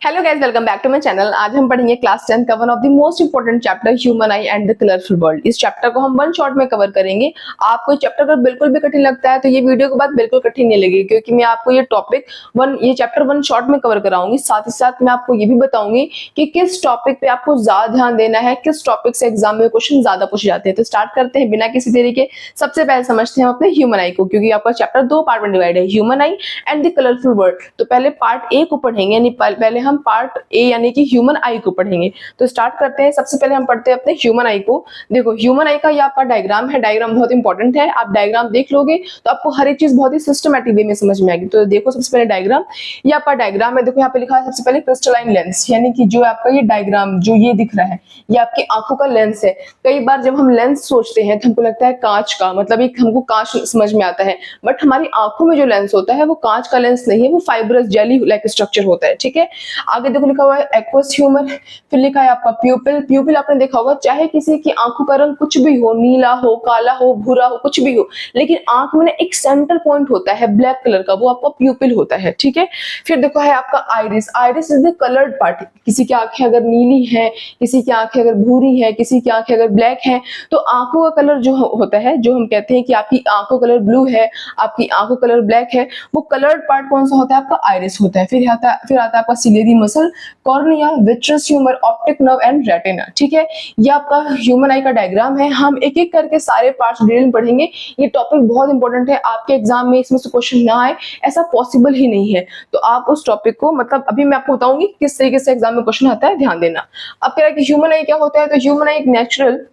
Hello guys, welcome back to my channel. आज हम पढ़ेंगे क्लास 10 का one of the most important chapter human eye and the colourful world. इस चैप्टर को हम वन शॉट में कवर करेंगे। आपको चैप्टर अगर बिल्कुल भी कठिन लगता है तो ये वीडियो के बाद बिल्कुल कठिन नहीं लगेगी, क्योंकि मैं आपको ये चैप्टर वन शॉट में कवर कराऊंगी। साथ ही साथ मैं आपको ये भी बताऊंगी कि किस टॉपिक पे आपको ज्यादा ध्यान देना है, किस टॉपिक से एग्जाम में क्वेश्चन ज्यादा पूछे जाते हैं। तो स्टार्ट करते हैं बिना किसी देरी के। सबसे पहले समझते हैं हम अपने ह्यूमन आई को, क्योंकि आपका चैप्टर दो पार्ट में डिवाइड है, human eye and the colourful world. तो पहले पार्ट ए को पढ़ेंगे, यानी पहले हम पार्ट ए यानी कि ह्यूमन आई को पढ़ेंगे। तो स्टार्ट करते हैं। सबसे पहले हम पढ़ते हैं अपने ह्यूमन आई को। देखो, ह्यूमन आई का ये आपका डायग्राम है। डायग्राम बहुत इंपॉर्टेंट है। आप डायग्राम देख लोगे तो आपको हर एक चीज बहुत ही सिस्टमैटिक वे में समझ में आएगी। तो देखो, सबसे पहले डायग्राम, ये आपका डायग्राम है। देखो यहाँ पे लिखा है सबसे पहले क्रिस्टलाइन लेंस, यानी कि जो आपका ये डायग्राम जो ये दिख रहा है, ये आपकी आंखों का लेंस है। कई बार जब हम लेंस सोचते हैं तो हमको लगता है कांच का, मतलब एक हमको कांच समझ में आता है, बट हमारी आंखों में जो लेंस होता है वो कांच का लेंस नहीं है, वो फाइब्रस जेली लाइक स्ट्रक्चर होता है। ठीक है, आगे देखो लिखा हुआ है एक्वस ह्यूमर। फिर लिखा है आपका प्यूपिल। प्यूपिल आपने देखा होगा, चाहे किसी की आंखों का रंग कुछ भी हो, नीला हो, काला हो, भूरा हो, कुछ भी हो, लेकिन आंख में एक सेंटर पॉइंट होता है ब्लैक कलर का, वो आपका प्यूपिल होता है। ठीक है, फिर देखो है आपका iris. Iris is the coloured part. किसी की आंखें अगर नीली है, किसी की आंखें अगर भूरी है, किसी की आंखें अगर ब्लैक है, तो आंखों का कलर जो होता है, जो हम कहते हैं कि आपकी आंखों कलर ब्लू है, आपकी आंखों कलर ब्लैक है, वो कलर्ड पार्ट कौन सा होता है? आपका आइरिस होता है। फिर आता है आपका ciliary muscle, cornea, vitreous humour, optic nerve and retina. ठीक है, ये आपका ह्यूमन आई का डायग्राम है। हम एक एक करके सारे पार्ट्स डिटेल में पढ़ेंगे। ये टॉपिक बहुत इंपॉर्टेंट है, आपके एग्जाम में इसमें से क्वेश्चन ना आए ऐसा पॉसिबल ही नहीं है। तो आप उस टॉपिक को, मतलब अभी मैं आपको बताऊंगी किस तरीके से एग्जाम में क्वेश्चन आता है, ध्यान देना। अब कह रहा है कि ह्यूमन आई क्या होता है, तो ह्यूमन आई एक नेचुरल,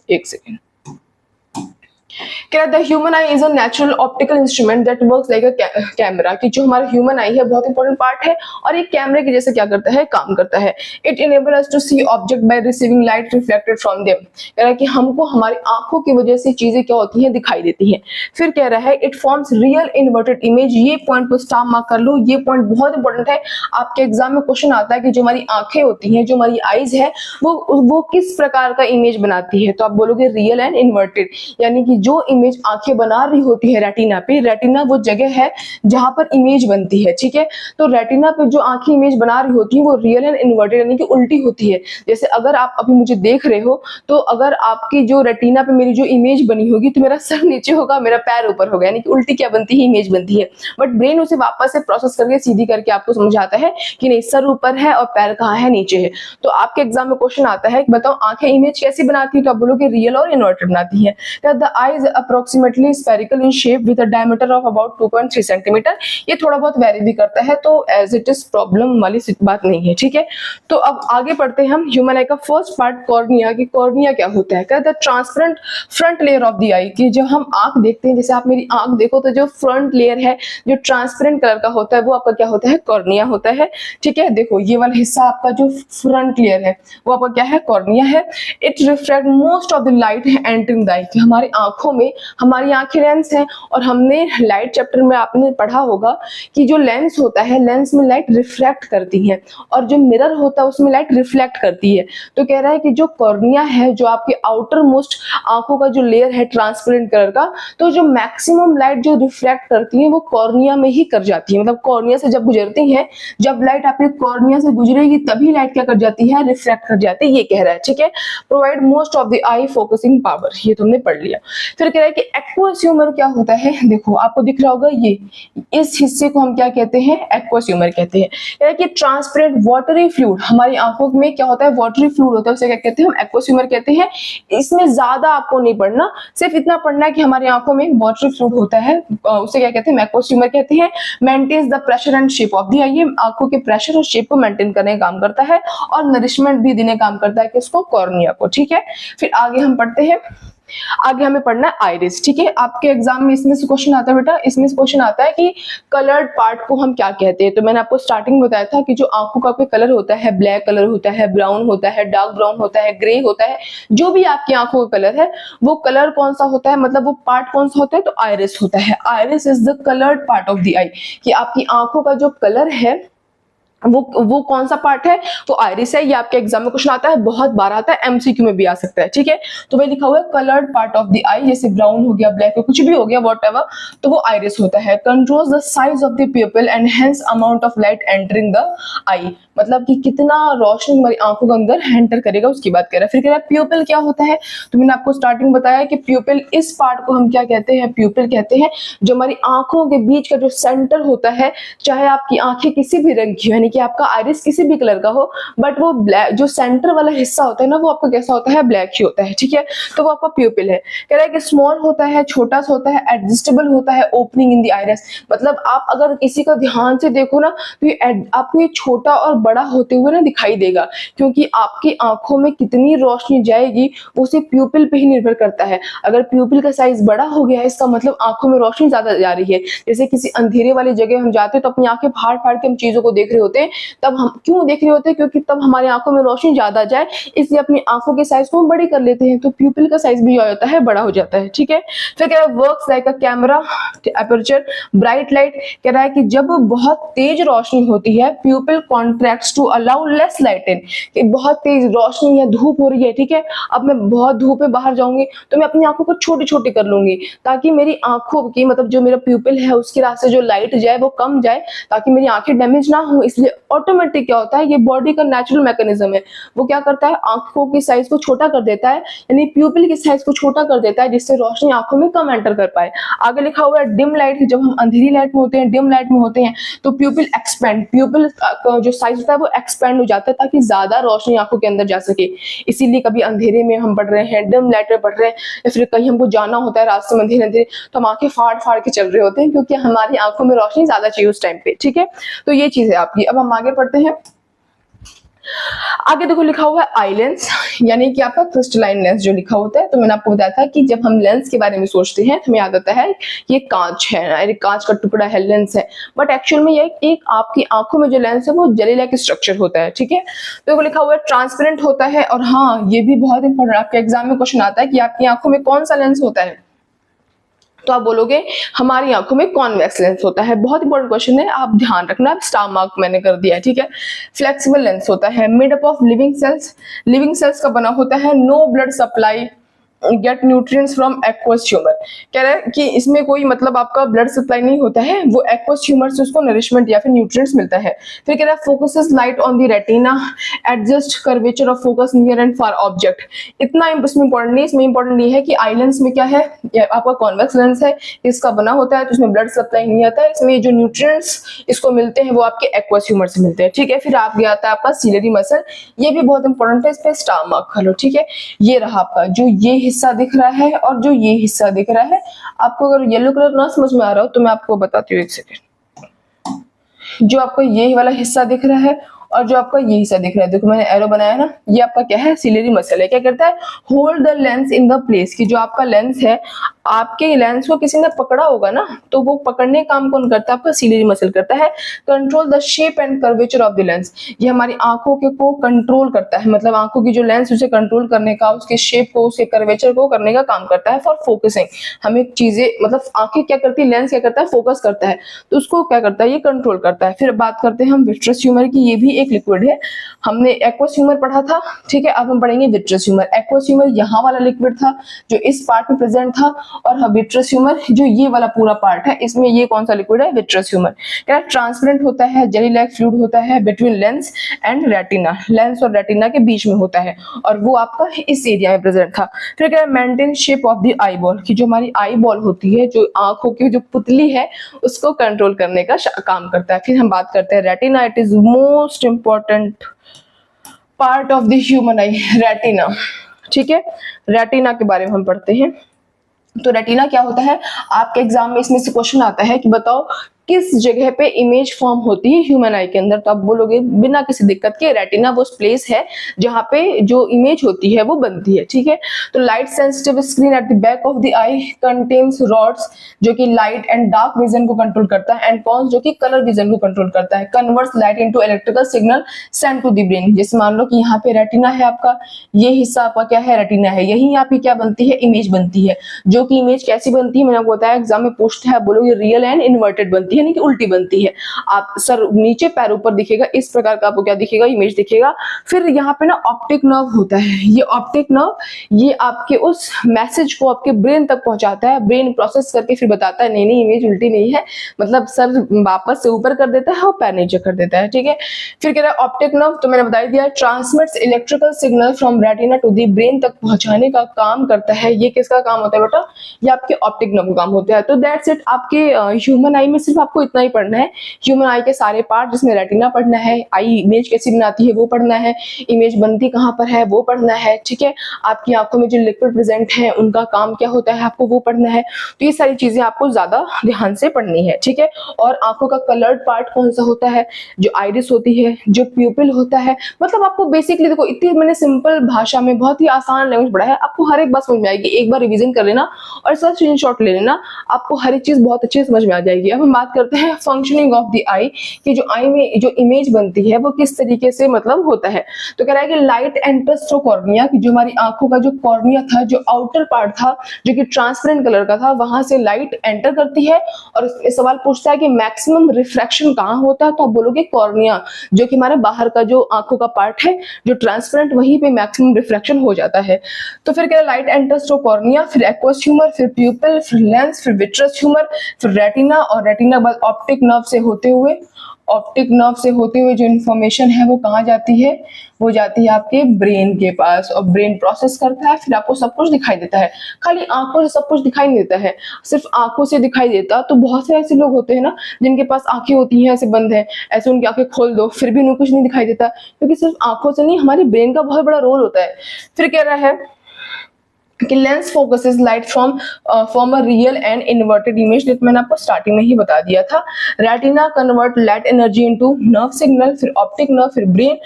एक second, the human I is a natural optical instrument that works like a camera. कि जो हमारा ह्यूमन आई है बहुत इंपॉर्टेंट पार्ट है और एक कैमरे के जैसे क्या करता है, काम करता है। It enable us to see object by receiving light reflected from them. कह रहा है कि हमको हमारी आंखों की वजह से चीजें क्या होती हैं, दिखाई देती हैं। फिर कह रहा है it forms real inverted image. ये पॉइंट को स्टार मार्क कर लो, ये पॉइंट बहुत इंपॉर्टेंट है। आपके एग्जाम में क्वेश्चन आता है कि जो हमारी आंखें होती हैं, जो हमारी आईज है, वो किस प्रकार का इमेज बनाती है। तो आप बोलोगे रियल एंड इन्वर्टेड, यानी कि जो इमेज आंखें बना रही होती है रेटिना पे, रेटिना वो जगह है जहां पर इमेज बनती है। ठीक है, तो रेटिना पे जो आंखें इमेज बना रही होती है वो रियल एंड इन्वर्टेड यानी कि उल्टी होती है। जैसे अगर आप अभी मुझे देख रहे हो, तो अगर आपकी जो रेटिना पे मेरी जो इमेज बनी होगी, तो मेरा सर नीचे होगा, मेरा पैर ऊपर होगा, यानी कि उल्टी क्या बनती है, इमेज बनती है। बट ब्रेन उसे वापस से प्रोसेस करके सीधी करके आपको समझाता है कि नहीं, सर ऊपर है और पैर कहाँ है, नीचे है। तो आपके एग्जाम में क्वेश्चन आता है कि बताओ आंखें इमेज कैसी बनाती है, तो आप बोलोगे रियल और इन्वर्टेड बनाती है। The I is approximately spherical in shape with a diameter of about 2.3 centimetre. ये थोड़ा बहुत वेरी भी करता है, तो एज इट इज प्रॉब्लम वाली बात नहीं है। ठीक है, तो अब आगे पढ़ते हैं हम ह्यूमन आई का फर्स्ट पार्ट, कॉर्निया। की कॉर्निया क्या होता है? The transparent front layer of the eye. की जब हम आंख देखते हैं, जैसे आप मेरी आंख देखो, तो जो फ्रंट लेयर है जो ट्रांसपेरेंट कलर का होता है, वो आपका क्या होता है? कॉर्निया होता है। ठीक है, देखो ये वाला हिस्सा आपका जो फ्रंट लेयर है वो आपका क्या है? कॉर्निया है। It reflect most of the light entering the eye. कि हमारी आंखों में, हमारी आंखें लेंस है, और हमने लाइट चैप्टर में आपने पढ़ा होगा कि जो लेंस होता है, लेंस में लाइट रिफ्लेक्ट करती है, और जो मिरर होता है उसमें लाइट रिफ्लेक्ट करती है। तो कह रहा है कि जो कॉर्निया है, जो आपके आउटर मोस्ट आंखों का जो लेयर है ट्रांसपेरेंट कलर का, तो जो मैक्सिमम लाइट जो रिफ्लेक्ट करती है वो कॉर्निया में ही कर जाती है। मतलब कॉर्निया से जब गुजरती है, जब लाइट आपके कॉर्निया से गुजरेगी तभी लाइट क्या कर जाती है? रिफ्लेक्ट कर जाती है, ये कह रहा है। ठीक है, provide most of the I focusing power, ये तुमने पढ़ लिया। फिर कह रहा है कि एक्वस ह्यूमर क्या होता है? देखो आपको दिख रहा होगा, ये इस हिस्से को हम क्या कहते हैं? एक्वस ह्यूमर कहते हैं। कह रहा है कि ट्रांसपेरेंट वाटरी फ्लूइड, हमारी आंखों में क्या होता है? वाटरी फ्लूइड होता है, उसे क्या कहते हैं? हम एक्वस ह्यूमर कहते हैं। इसमें ज्यादा आपको नहीं पढ़ना, सिर्फ इतना पढ़ना है कि हमारी आंखों में वाटरी फ्लूइड होता है, उसे क्या कहते हैं? एक्वस ह्यूमर कहते हैं। Maintains the pressure and shape of the eye. ये आंखों के प्रेशर और शेप को मेंटेन करने का काम करता है, और नरिशमेंट भी देने का काम करता है किसको? कॉर्निया को। ठीक है, फिर आगे हम पढ़ते हैं। आगे हमें पढ़ना है आइरिस। ठीक है, आपके एग्जाम में इसमें से क्वेश्चन आता है बेटा, इसमें से क्वेश्चन आता है कि कलर्ड पार्ट को हम क्या कहते हैं। तो मैंने आपको स्टार्टिंग में बताया था कि जो आंखों का कोई कलर होता है, ब्लैक कलर होता है, ब्राउन होता है, डार्क ब्राउन होता है, ग्रे होता है, जो भी आपकी आंखों का कलर है, वो कलर कौन सा होता है, मतलब वो पार्ट कौन सा होता है? तो आइरिस होता है। Iris is the coloured part of the eye. कि आपकी आंखों का जो कलर है वो कौन सा पार्ट है? वो आइरिस है। ये आपके एग्जाम में क्वेश्चन आता है, बहुत बार आता है, एमसीक्यू में भी आ सकता है, ठीक है। तो वही लिखा हुआ है कलर्ड पार्ट ऑफ द आई, जैसे ब्राउन हो गया, ब्लैक हो, कुछ भी हो गया, व्हाटएवर, तो वो आइरिस होता है। Controls the size of the pupil and hence amount of light entering the eye, मतलब कि कितना रोशनी हमारी आंखों के अंदर एंटर करेगा उसकी बात कर रहा है। फिर कह रहा है प्यूपिल क्या होता है, तो मैंने आपको स्टार्टिंग बताया कि प्यूपिल, इस पार्ट को हम क्या कहते हैं? प्यूपिल कहते हैं। जो हमारी आंखों के बीच का जो सेंटर होता है, चाहे आपकी आंखें किसी भी रंग की हो, यानी कि आपका आइरिस किसी भी कलर का हो, बट वो ब्लैक, जो सेंटर वाला हिस्सा होता है ना, वो आपका कैसा होता है? ब्लैक ही होता है, ठीक है। तो वो आपका प्यूपिल है। कह रहा है कि स्मॉल होता है, छोटा सा होता है, एडजस्टेबल होता है, ओपनिंग इन द आइरिस, मतलब आप अगर किसी का ध्यान से देखो ना, तो ये आपको ये छोटा और बड़ा होते हुए ना दिखाई देगा, क्योंकि आपकी आंखों में कितनी रोशनी जाएगी वो सिर्फ प्यूपिल पे ही निर्भर करता है। अगर प्यूपिल का साइज बड़ा हो गया है, इसका मतलब आंखों में रोशनी ज्यादा जा रही है। जैसे किसी अंधेरे वाली जगह हम जाते हैं तो अपनी आंखें फाड़ फाड़ के हम चीजों को देख रहे होते हैं, तब हम क्यों देख रहे होते हैं? क्योंकि तब हमारी आंखों में रोशनी ज्यादा जाए, इसलिए अपनी आंखों के साइज को हम बड़ी कर लेते हैं, तो प्यूपिल का साइज भी होता है, बड़ा हो जाता है, ठीक है। फिर कह रहा है works like a camera aperture bright light, कह रहा है कि जब बहुत तेज रोशनी होती है, pupil contracts to allow less light in, कि बहुत तेज रोशनी है, धूप हो रही है, ठीक है, अब मैं बहुत धूप में बाहर जाऊंगी तो मैं अपनी आंखों को छोटी छोटी कर लूंगी, ताकि मेरी आंखों की, मतलब जो मेरा प्यूपिल है उसके रास्ते जो लाइट जाए वो कम जाए, ताकि मेरी आंखें डैमेज ना हो। इसलिए ऑटोमेटिक क्या होता है, ये बॉडी का नेचुरल मैकेनिज्म है, वो क्या करता है? आंखों की साइज को छोटा कर देता है, यानी प्यूपिल की साइज को छोटा कर देता है, जिससे रोशनी आंखों में कम एंटर कर पाए। आगे लिखा हुआ है डिम लाइट, जब हम अंधेरी लाइट में होते हैं, डिम लाइट में होते हैं, तो प्यूपिल एक्सपेंड, प्यूपिल का जो साइज होता है वो एक्सपेंड हो जाता है, ताकि ज्यादा रोशनी आंखों के अंदर जा सके। इसीलिए कभी अंधेरे में हम पढ़ रहे हैं, डिम लाइट में पढ़ रहे हैं, या फिर कहीं हमको जाना होता है रास्ते में अंधेरे अंधेरे, तो हम आंखें फाड़ फाड़ के चल रहे होते हैं, क्योंकि हमारी आंखों में रोशनी ज्यादा चाहिए उस टाइम पे, ठीक है। तो ये चीज है आपकी। अब हम आगे पढ़ते हैं। आगे देखो लिखा हुआ है आई लेंस, यानी कि आपका क्रिस्टलाइन लेंस जो लिखा होता है। तो मैंने आपको बताया था कि जब हम लेंस के बारे में सोचते हैं तो हमें याद आता है ये कांच है, कांच का टुकड़ा है, लेंस है, बट एक्चुअल में ये एक आपकी आंखों में जो लेंस है वो जेली लाइक स्ट्रक्चर होता है, ठीक है। तो वो लिखा हुआ है ट्रांसपेरेंट होता है, और हाँ ये भी बहुत इंपॉर्टेंट, आपके एग्जाम में क्वेश्चन आता है कि आपकी आंखों में कौन सा लेंस होता है, तो आप बोलोगे हमारी आंखों में कॉन्वेक्स लेंस होता है। बहुत इंपॉर्टेंट क्वेश्चन है, आप ध्यान रखना, स्टार मार्क मैंने कर दिया है, ठीक है। फ्लेक्सिबल लेंस होता है, made up of living cells, living cells का बना होता है, no blood supply, get nutrients from aqueous humour, कह रहा है कि इसमें कोई मतलब आपका ब्लड सप्लाई नहीं होता है, वो एक्वस ह्यूमर से उसको नरिशमेंट या फिर न्यूट्रिएंट्स मिलता है। फिर कह रहा है focuses light on the retina, adjust curvature of focus near and far object. इतना इसमें इंपॉर्टेंट नहीं, इसमें इंपॉर्टेंट ये है कि आई लेंस में क्या है, आपका कॉन्वेक्स लेंस है, इसका बना होता है, तो इसमें ब्लड सप्लाई नहीं आता है, इसमें जो न्यूट्रिएंट्स इसको मिलते हैं वो आपके एक्वस ह्यूमर से मिलते हैं, ठीक है। फिर आप गया था आपका सिलेरी मसल, ये भी बहुत इंपॉर्टेंट है, इस पे स्टार मार्क कर लो, ठीक है। ये रहा आपका जो ये हिस्सा दिख रहा है और जो ये हिस्सा दिख रहा है, आपको अगर येलो कलर ना समझ में आ रहा हो तो मैं आपको बताती हूँ, एक सेकेंड। जो आपको ये वाला हिस्सा दिख रहा है और जो आपका ये हिस्सा दिख रहा है, देखो मैंने एरो बनाया ना, ये आपका क्या है, सिलेरी मसल है। क्या करता है, hold the lens in the place, कि जो आपका लेंस है, आपके लेंस को किसी ने पकड़ा होगा ना, तो वो पकड़ने काम कौन करता है, आपका सिलेरी मसल करता है। Control the shape and curvature of the lens, ये हमारी आंखों के को कंट्रोल करता है, मतलब आंखों की जो लेंस उसे कंट्रोल करने का, उसके शेप को, उसके कर्वेचर को करने का काम करता है। फॉर फोकसिंग, हमें चीजें, मतलब आंखें क्या करती है, लेंस क्या करता है, फोकस करता है, तो उसको क्या करता है, ये कंट्रोल करता है। फिर बात करते हैं हम विट्रस ह्यूमर की, ये भी एक लिक्विड है, हमने एक्वस ह्यूमर पढ़ा था, ठीक है। अब हम पढ़ेंगे विट्रस ह्यूमर। एक्वस ह्यूमर यहाँ वाला लिक्विड था जो इस पार्ट में प्रेजेंट था, और विट्रस ह्यूमर जो ये वाला पूरा पार्ट है, इसमें ये कौन सा लिक्विड है, विट्रस ह्यूमर। क्या ट्रांसपेरेंट होता है, जेली लाइक फ्लूइड होता है between lens and retina, lens और रेटिना के बीच में होता है, और वो आपका इस एरिया में प्रेजेंट था। फिर क्या maintain shape of the eye ball, की जो हमारी आई बॉल होती है, जो आंखों की जो पुतली है, उसको कंट्रोल करने का काम करता है। फिर हम बात करते हैं retina, it is most important part of the human I, retina, ठीक है। रेटिना के बारे में हम पढ़ते हैं। तो रेटिना क्या होता है, आपके एग्जाम में इसमें से क्वेश्चन आता है कि बताओ किस जगह पे इमेज फॉर्म होती है ह्यूमन आई के अंदर, तो आप बोलोगे बिना किसी दिक्कत के रेटिना वो प्लेस है जहां पे जो इमेज होती है वो बनती है, ठीक है। तो light sensitive screen at the back of the I contains rods, जो कि लाइट एंड डार्क विजन को कंट्रोल करता है, एंड कॉन्स जो कि कलर विजन को कंट्रोल करता है, converts light into electrical signal send to the brain. जैसे मान लो कि यहाँ पे रेटिना है आपका, ये हिस्सा आपका क्या है, रेटिना है, यही यहाँ पे क्या बनती है, इमेज बनती है, जो कि इमेज कैसी बनती है, मैंने आपको बताया एग्जाम में पूछता है, बोलोगे रियल एंड इन्वर्टेड बनती है, यानी कि उल्टी बनती है। आप सर नीचे पैर ऊपर दिखेगा, इस प्रकार का आपको क्या दिखेगा, इमेज दिखेगा। फिर यहाँ पे ना ऑप्टिक नर्व होता है, ये ऑप्टिक नर्व ये आपके उस मैसेज को आपके ब्रेन तक पहुंचाता है, ब्रेन प्रोसेस करके फिर बताता है नहीं नहीं इमेज उल्टी नहीं है, मतलब सर वापस से ऊपर कर देता है और पैर नीचे कर देता है, ठीक है। फिर कह रहा है ऑप्टिक नर्व, तो मैंने बता दिया, transmits electrical signal from retina to the brain तक पहुंचाने का काम करता है। ये किसका काम होता है बेटा, ये आपके ऑप्टिक नर्व का काम होता है। तो दैट्स इट, आपके ह्यूमन आई में सिर्फ आपको इतना ही पढ़ना है, ह्यूमन आई के सारे पार्ट जिसमें रेटिना पढ़ना है, आई इमेज कैसी बनाती है वो पढ़ना है, इमेज बनती कहाँ पर है वो पढ़ना है, ठीक है। आपकी आंखों में जो लिक्विड प्रेजेंट है उनका काम क्या होता है आपको वो पढ़ना है। तो ये सारी चीजें आपको ज्यादा ध्यान से पढ़नी है, ठीक है। और आंखों का कलर्ड पार्ट कौन सा होता है, जो आइरिस होती है, जो प्यूपिल होता है, मतलब आपको बेसिकली देखो इतनी मैंने सिंपल भाषा में बहुत ही आसान लैंग्वेज पढ़ा है, आपको हर एक बात समझ में आएगी। एक बार रिवीजन कर लेना और इसका स्क्रीनशॉट ले लेना, आपको हर एक चीज बहुत अच्छे समझ में आ जाएगी। अब हम बात करते हैं फंक्शनिंग ऑफ द आई, कि जो आई में जो इमेज बनती है वो किस तरीके से मतलब होता है। तो कह रहा है कि लाइट एंटर्स थ्रू कॉर्निया, कि जो हमारी आंखों का जो कॉर्निया था, जो आउटर पार्ट था जो कि ट्रांसपेरेंट कलर का था, वहां से लाइट एंटर करती है। और इसमें सवाल पूछता है कि मैक्सिमम रिफ्रैक्शन कहाँ होता है, तो आप बोलोगे कॉर्निया, जो कि हमारा बाहर का जो आंखों का पार्ट है जो ट्रांसपेरेंट, वहीं पे मैक्सिमम रिफ्रैक्शन हो जाता है। तो फिर क्या, लाइट एंटर्स थ्रू कॉर्निया, फिर एक्वस ह्यूमर, फिर प्यूपिल, फिर लेंस, फिर विट्रस ह्यूमर, फिर रेटिना, और रेटिना बाद ऑप्टिक नर्व से होते हुए, ऑप्टिक नर्व से होते हुए जो इन्फॉर्मेशन है वो कहाँ जाती है, वो जाती है आपके ब्रेन के पास, और ब्रेन प्रोसेस करता है, फिर आपको सब कुछ दिखाई देता है। खाली आंखों से सब कुछ दिखाई नहीं देता है, सिर्फ आंखों से दिखाई देता तो बहुत से ऐसे लोग होते हैं ना जिनके पास आंखें होती हैं ऐसे बंद है, ऐसे उनकी आंखें खोल दो फिर भी उन्हें कुछ नहीं दिखाई देता, क्योंकि सिर्फ आंखों से नहीं, हमारे ब्रेन का बहुत बड़ा रोल होता है। फिर कह रहा है कि lens focuses light from a real and inverted image, जो मैंने आपको स्टार्टिंग में ही बता दिया था। Retina convert light energy into nerve signal, फिर ऑप्टिक नर्व, फिर ब्रेन,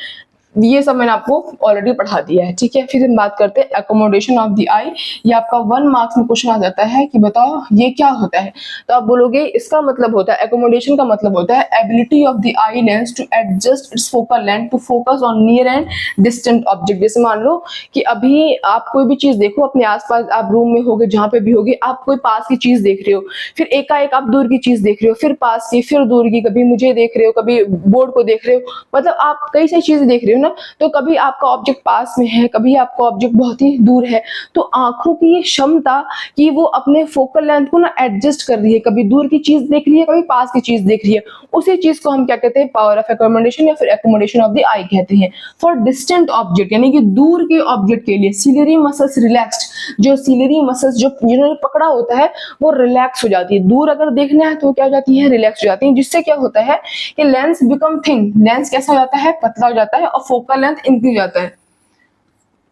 ये सब मैंने आपको ऑलरेडी पढ़ा दिया है, ठीक है। फिर हम बात करते हैं एकोमोडेशन ऑफ द आई, ये आपका 1 मार्क्स में क्वेश्चन आ जाता है कि बताओ ये क्या होता है। तो आप बोलोगे इसका मतलब होता है, एकोमोडेशन का मतलब होता है ability of the eye lens to adjust its focal length to focus on near and distant object. जैसे मान लो कि अभी आप कोई भी चीज देखो अपने आसपास, आप रूम में होगे जहां पे भी होगे, आप कोई पास की चीज देख रहे हो, फिर एकाएक आप दूर की चीज देख रहे हो, फिर पास की, फिर दूर की, कभी मुझे देख रहे हो, कभी बोर्ड को देख रहे हो, मतलब आप कई सारी चीजें देख रहे हो ना, तो कभी आपका ऑब्जेक्ट पास में है, कभी आपका ऑब्जेक्ट बहुत ही दूर है। तो आंखों की ये क्षमता कि वो अपने फोकल लेंथ को ना एडजस्ट कर रही है, कभी दूर की चीज देख रही है, कभी पास की चीज देख रही है, उसी चीज को हम क्या कहते हैं, पावर ऑफ एकोमोडेशन या फिर एकोमोडेशन ऑफ द आई कहते हैं। फॉर डिस्टेंट ऑब्जेक्ट, यानी कि दूर के ऑब्जेक्ट के लिए सिलियरी मसल्स रिलैक्स्ड, जो सिलियरी मसल्स जो जिन्होंने पकड़ा होता है वो रिलैक्स हो जाती है, दूर अगर देखना है तो क्या हो जाती है, रिलैक्स हो जाती है, जिससे क्या होता है कि लेंस बिकम थिन, लेंस कैसा हो जाता है, पतला हो जाता है, और फोकल लेंथ इंक्रीज जाता है।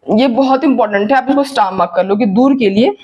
ये बहुत इंपॉर्टेंट है, आप इसको स्टार मार्क कर लो कि दूर के लिए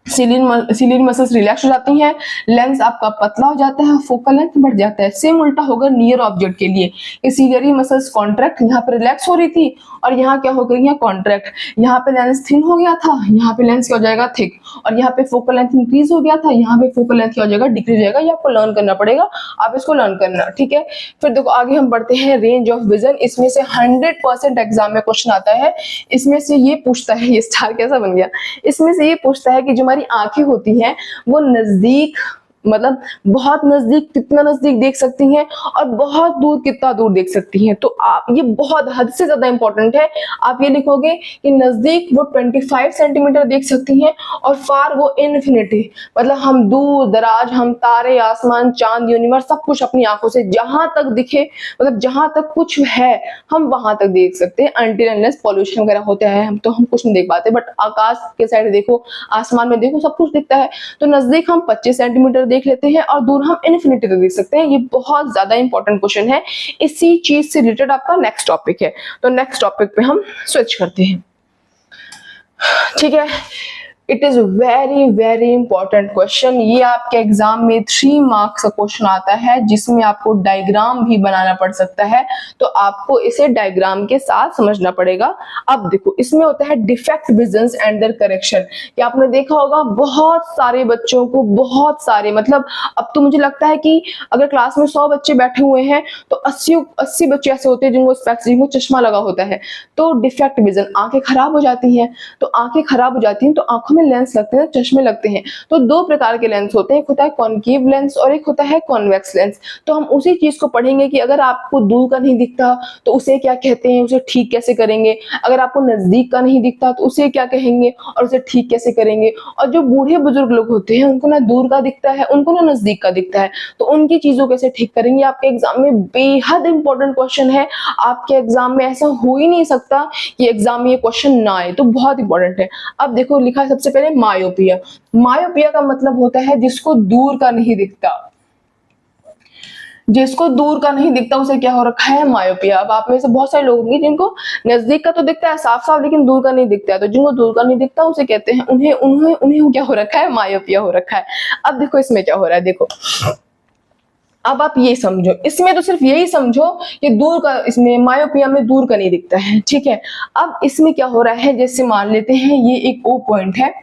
सिलियरी मसल्स रिलैक्स हो जाती हैं, लेंस आपका पतला हो जाता है, फोकल लेंथ बढ़ जाता है। सेम उल्टा होगा नियर ऑब्जेक्ट के लिए, ये सिलियरी मसल्स कॉन्ट्रैक्ट, यहाँ पे रिलैक्स हो रही थी और यहाँ क्या हो गई है, कॉन्ट्रैक्ट, यहाँ पे लेंस थिन हो गया था, यहाँ पे लेंस क्या हो जाएगा, थिक, और यहाँ पे फोकल लेंथ इंक्रीज हो गया था, यहाँ पे फोकल लेंथ क्या हो जाएगा, डिक्रीज हो जाएगा। ये आपको लर्न करना पड़ेगा, आप इसको लर्न करना, ठीक है। फिर देखो आगे हम बढ़ते हैं, रेंज ऑफ विजन, इसमें से 100% एग्जाम में क्वेश्चन आता है, इसमें से ये पूछता है, ये स्टार कैसा बन गया, इसमें से ये पूछता है कि जो हमारी आंखें होती हैं वो नजदीक, मतलब बहुत नजदीक कितना नजदीक देख सकती हैं और बहुत दूर कितना दूर देख सकती हैं। तो आप ये बहुत हद से ज्यादा इंपॉर्टेंट है, आप ये लिखोगे कि नजदीक वो 25 सेंटीमीटर देख सकती हैं और फार वो इन्फिनिटी, मतलब हम दूर दराज, हम तारे, आसमान, चांद, यूनिवर्स, सब कुछ अपनी आंखों से जहां तक दिखे, मतलब जहां तक कुछ है हम वहां तक देख सकते हैं, अनटिल अनलेस पॉल्यूशन वगैरह होता है हम तो हम कुछ नहीं देख पाते, बट आकाश के साइड देखो, आसमान में देखो, सब कुछ दिखता है। तो नजदीक हम 25 सेंटीमीटर देख लेते हैं और दूर हम इन्फिनिटी तक देख सकते हैं। ये बहुत ज्यादा इंपॉर्टेंट क्वेश्चन है, इसी चीज से रिलेटेड आपका नेक्स्ट टॉपिक है। तो नेक्स्ट टॉपिक पे हम स्विच करते हैं, ठीक है। It is very very important question, ये आपके एग्जाम में 3 मार्क्स का क्वेश्चन आता है जिसमें आपको डायग्राम भी बनाना पड़ सकता है, तो आपको इसे डायग्राम के साथ समझना पड़ेगा। अब देखो इसमें होता है defect visions and their correction, कि आपने देखा होगा बहुत सारे बच्चों को, बहुत सारे, मतलब अब तो मुझे लगता है कि अगर क्लास में 100 बच्चे बैठे हुए हैं तो 80 बच्चे ऐसे होते हैं जिनको स्पेक्स, जिनको चश्मा लगा होता है। तो डिफेक्ट विजन, आंखें खराब हो जाती हैं, तो आंखें खराब हो जाती हैं तो आंखों में लेंस लगते हैं, चश्मे लगते हैं, तो दो प्रकार के लेंस होते हैं, एक होता है कॉनकेव लेंस और एक होता है कॉन्वेक्स लेंस। तो हम उसी चीज को पढ़ेंगे कि अगर आपको दूर का नहीं दिखता तो उसे क्या कहते हैं, उसे ठीक कैसे करेंगे, अगर आपको नजदीक का नहीं दिखता तो उसे क्या कहेंगे और उसे ठीक कैसे करेंगे। और जो बूढ़े बुजुर्ग लोग होते हैं उनको ना दूर का दिखता है, उनको ना नजदीक का दिखता है, तो उनकी चीजों कैसे ठीक करेंगे। आपके एग्जाम में बेहद इंपॉर्टेंट क्वेश्चन है, आपके एग्जाम में ऐसा हो ही नहीं सकता कि एग्जाम में ये क्वेश्चन ना आए, तो बहुत इंपॉर्टेंट है। अब देखो लिखा है सबसे पहले मायोपिया। मायोपिया का मतलब होता है जिसको दूर का नहीं दिखता, जिसको दूर का नहीं दिखता उसे क्या हो रखा है, मायोपिया। अब आप में से बहुत सारे लोग होंगे जिनको नजदीक का तो दिखता है साफ साफ लेकिन दूर का नहीं दिखता है, तो जिनको दूर का नहीं दिखता उसे कहते हैं उन्हें उन्हें उन्हें क्या हो रखा है, मायोपिया हो रखा है। अब देखो इसमें क्या हो रहा है, देखो अब आप ये समझो, इसमें तो सिर्फ यही समझो कि दूर का, इसमें मायोपिया में दूर का नहीं दिखता है, ठीक है। अब इसमें क्या हो रहा है, जैसे मान लेते हैं ये एक ओ पॉइंट है,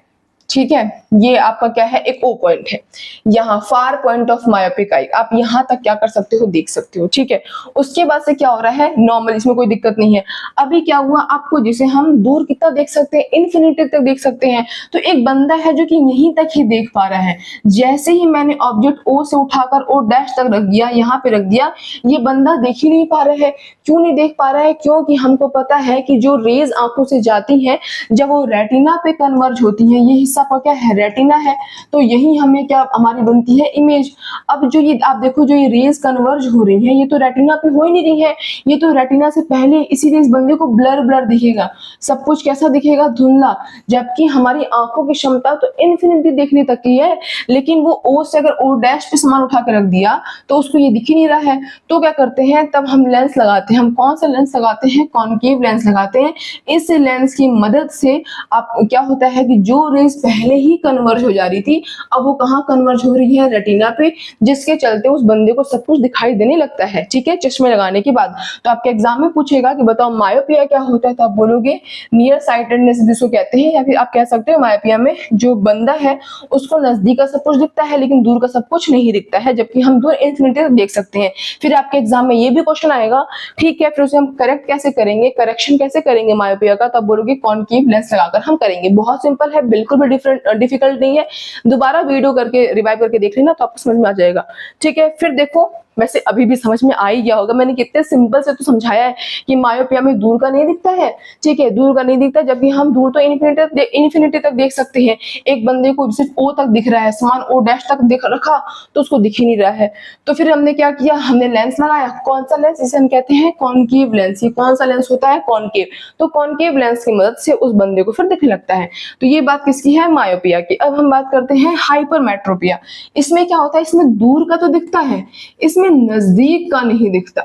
ठीक है, ये आपका क्या है, एक ओ पॉइंट है, यहाँ far point of myopic eye, आप यहाँ तक क्या कर सकते हो, देख सकते हो, ठीक है। उसके बाद से क्या हो रहा है, नॉर्मल, इसमें कोई दिक्कत नहीं है। अभी क्या हुआ आपको, जिसे हम दूर कितना देख सकते हैं, इन्फिनिटी तक देख सकते हैं, तो एक बंदा है जो कि यहीं तक ही देख पा रहा है। जैसे ही मैंने ऑब्जेक्ट ओ से उठाकर ओ डैश तक रख दिया, यहाँ पे रख दिया, ये बंदा देख ही नहीं पा रहा है। क्यों नहीं देख पा रहा है, क्योंकि हमको पता है कि जो रेज आंखों से जाती हैं जब वो रेटिना पे कन्वर्ज होती हैं, ये हिस्सा पर क्या है, रेटिना है, तो यही हमें क्या हमारी बनती है, इमेज। अब जो ये आप देखो, जो ये रेज कन्वर्ज हो रही है, ये तो रेटिना पे हो ही नहीं रही है, ये तो रेटिना से पहले, इसीलिए इस बंदे को ब्लर ब्लर दिखेगा, सब कुछ कैसा दिखेगा, धुंधला। जबकि हमारी आंखों की क्षमता तो इन्फिनिटी देखने तक की है, लेकिन वो ओ से अगर ओ डैश पे सामान उठा के रख दिया तो उसको ये दिख ही नहीं रहा है। तो क्या करते हैं, तब हम लेंस लगाते हैं। हम कौन सा लेंस लगाते हैं, कॉनकेव लेंस लगाते हैं। इस लेंस की मदद से आप क्या होता है कि जो रेज पहले ही कन्वर्ज हो जा रही थी, अब वो कहाँ कन्वर्ज हो रही है, रेटिना पे, जिसके चलते उस बंदे को सब कुछ दिखाई देने लगता है, ठीक है, चश्मे लगाने के बाद। तो आपके एग्जाम में पूछेगा कि बताओ मायोपिया क्या होता है, तो आप बोलोगे नियर साइटेडनेस जिसको कहते हैं, या फिर आप कह सकते हो मायोपिया में जो बंदा है उसको नजदीक का सब कुछ दिखता है लेकिन दूर का सब कुछ नहीं दिखता है, जबकि हम दूर इन्फिनिटी तक देख सकते हैं। फिर आपके एग्जाम में ये भी क्वेश्चन आएगा, ठीक है, फिर उसे हम करेक्ट कैसे करेंगे, करेक्शन कैसे करेंगे मायोपिया का, तब बोलोगे कॉनकेव लेंस लगाकर हम करेंगे। बहुत सिंपल है, बिल्कुल भी डिफिकल्ट नहीं है। दोबारा वीडियो करके रिवाइव करके देख लेना तो आपको समझ में आ जाएगा, ठीक है। फिर देखो, वैसे अभी भी समझ में आ ही गया होगा, मैंने कितने सिंपल से तो समझाया है कि मायोपिया में दूर का नहीं दिखता है, ठीक है, दूर का नहीं दिखता, जबकि हम दूर तो इन्फिनिटी तक देख सकते हैं। एक बंदे को सिर्फ ओ तक दिख रहा है, समान ओ डैश तक दिख रखा तो उसको दिख ही नहीं रहा है। तो फिर हमने क्या किया, हमने लेंस लगाया, कौन सा लेंस, जिसे हम कहते हैं कॉनकेव लेंस। ये कौन सा लेंस होता है, कॉनकेव। तो कॉनकेव लेंस की मदद से उस बंदे को फिर दिखने लगता है। तो ये बात किसकी है, मायोपिया की। अब हम बात करते हैं हाइपरमेट्रोपिया। इसमें क्या होता है, इसमें दूर का तो दिखता है, इसमें नजदीक का नहीं दिखता,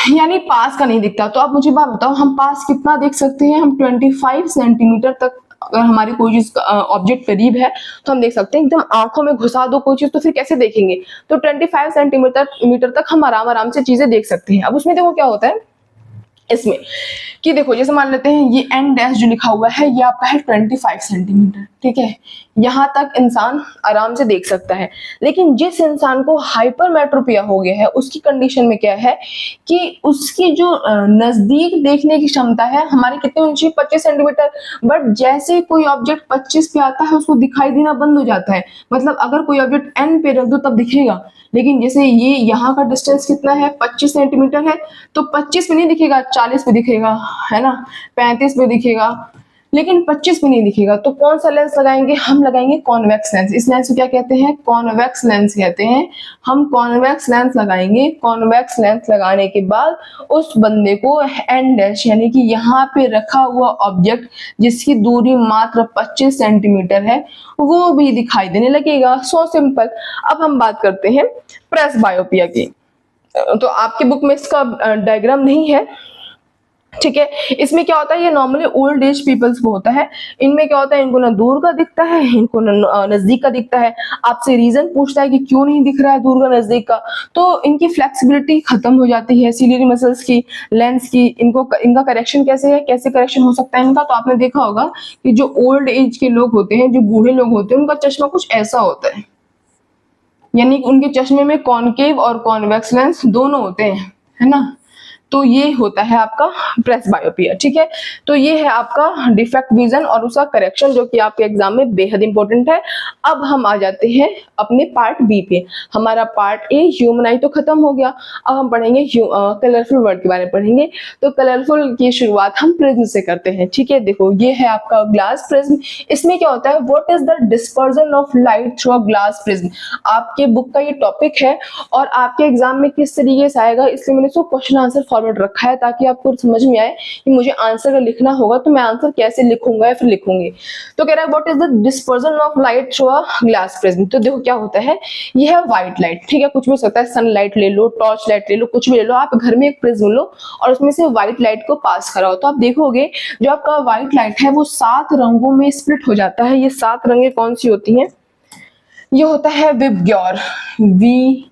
यानी पास का नहीं दिखता। तो आप मुझे बात बताओ, हम पास कितना देख सकते हैं, हम 25 सेंटीमीटर तक, अगर हमारी कोई चीज ऑब्जेक्ट करीब है तो हम देख सकते हैं। एकदम आंखों में घुसा दो कोई चीज तो फिर कैसे देखेंगे। तो 25 सेंटीमीटर तक हम आराम आराम से चीजें देख सकते हैं। अब उसमें देखो क्या होता है इसमें, कि देखो जैसे मान लेते हैं ये एन डैश जो लिखा हुआ है ये आपका है 25 सेंटीमीटर, ठीक है, यहाँ तक इंसान आराम से देख सकता है। लेकिन जिस इंसान को हाइपरमेट्रोपिया हो गया है उसकी कंडीशन में क्या है कि उसकी जो नजदीक देखने की क्षमता है हमारी कितनी ऊंची, 25 सेंटीमीटर। बट जैसे कोई ऑब्जेक्ट 25 पे आता है उसको दिखाई देना बंद हो जाता है। मतलब अगर कोई ऑब्जेक्ट एन पे रख दो तब दिखेगा, लेकिन जैसे ये यहाँ का डिस्टेंस कितना है, 25 सेंटीमीटर है, तो 25 पे नहीं दिखेगा, 40 पे दिखेगा, है ना, 35 पे दिखेगा, लेकिन 25 पे नहीं दिखेगा। तो कौन सा लेंस लगाएंगे, हम लगाएंगे कॉन्वेक्स लेंस। इस लेंस को क्या कहते हैं, कॉन्वेक्स लेंस कहते हैं। हम कॉन्वेक्स लेंस लगाएंगे। कॉन्वेक्स लेंस लगाने के बाद उस बंदे को एन डैश यानी कि यहाँ पे रखा हुआ ऑब्जेक्ट जिसकी दूरी मात्र 25 सेंटीमीटर है वो भी दिखाई देने लगेगा। So simple. अब हम बात करते हैं प्रेसबायोपिया की। तो आपकी बुक में इसका डायग्राम नहीं है, ठीक है। इसमें क्या होता है, ये नॉर्मली ओल्ड एज पीपल्स को होता है। इनमें क्या होता है, इनको ना दूर का दिखता है, इनको नजदीक का दिखता है। आपसे रीजन पूछता है कि क्यों नहीं दिख रहा है दूर का नजदीक का, तो इनकी फ्लेक्सिबिलिटी खत्म हो जाती है, सिलियरी मसल्स की, लेंस की। इनका करेक्शन कैसे है, कैसे करेक्शन हो सकता है इनका, तो आपने देखा होगा कि जो ओल्ड एज के लोग होते हैं, जो बूढ़े लोग होते हैं, उनका चश्मा कुछ ऐसा होता है, यानी उनके चश्मे में कॉनकेव और कॉन्वेक्स लेंस दोनों होते हैं, है ना। तो ये होता है आपका प्रेसबायोपिया। ठीक है, तो ये है आपका डिफेक्ट विजन और उसका करेक्शन, जो कि आपके एग्जाम में बेहद इंपॉर्टेंट है। अब हम आ जाते हैं अपने पार्ट बी पे। हमारा पार्ट ए ह्यूमन आई तो खत्म हो गया, अब हम पढ़ेंगे कलरफुल वर्ड के बारे में पढ़ेंगे। तो कलरफुल की शुरुआत हम प्रिज्म से करते हैं। ठीक है, देखो ये है आपका ग्लास प्रिज्म। इसमें क्या होता है, what is the dispersion of light through a glass prism. आपके बुक का ये टॉपिक है और आपके एग्जाम में किस तरीके से आएगा, इसलिए मैंने इसको क्वेश्चन आंसर फॉर्मेट रखा है ताकि आपको समझ में आए कि मुझे आंसर अगर लिखना होगा तो मैं आंसर कैसे लिखूंगा या फिर लिखूंगी। तो कह रहा है what is the dispersion of light through a glass prism. तो देखो क्या होता है, ये है व्हाइट लाइट। ठीक है, कुछ भी हो सकता है, सनलाइट ले लो, टॉर्च लाइट ले लो, कुछ भी ले लो। आप घर में एक प्रिज्म लो और उसमें से व्हाइट लाइट को पास कराओ, तो आप देखोगे जो आपका व्हाइट लाइट है वो 7 रंगों में स्प्लिट हो जाता है। ये 7 रंगें कौन सी होती हैं, ये होता है विबग्योर, VIBGYOR,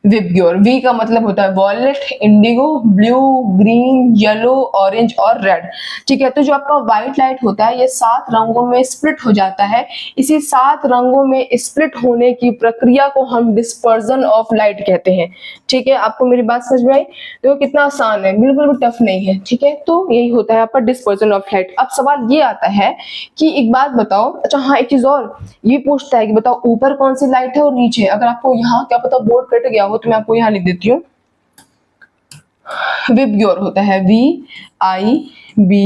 विबग्योर। वी का मतलब होता है violet, indigo, blue, green, yellow, orange और रेड। ठीक है, तो जो आपका व्हाइट लाइट होता है ये 7 रंगों में स्प्लिट हो जाता है। इसी 7 रंगों में स्प्लिट होने की प्रक्रिया को हम डिस्पर्जन ऑफ लाइट कहते हैं। ठीक है, आपको मेरी बात समझ में आई? देखो कितना आसान है, बिल्कुल भी टफ नहीं है। ठीक है, तो यही होता है आपका डिस्पर्जन ऑफ लाइट। अब सवाल ये आता है कि एक बात बताओ, अच्छा हाँ एक चीज और ये पूछता है कि बताओ ऊपर कौन सी लाइट है और नीचे। अगर आपको यहाँ क्या पता बोर्ड कट गया हो तो मैं आपको यहाँ लिख देती हूँ, विबग्योर होता है VIBGYOR।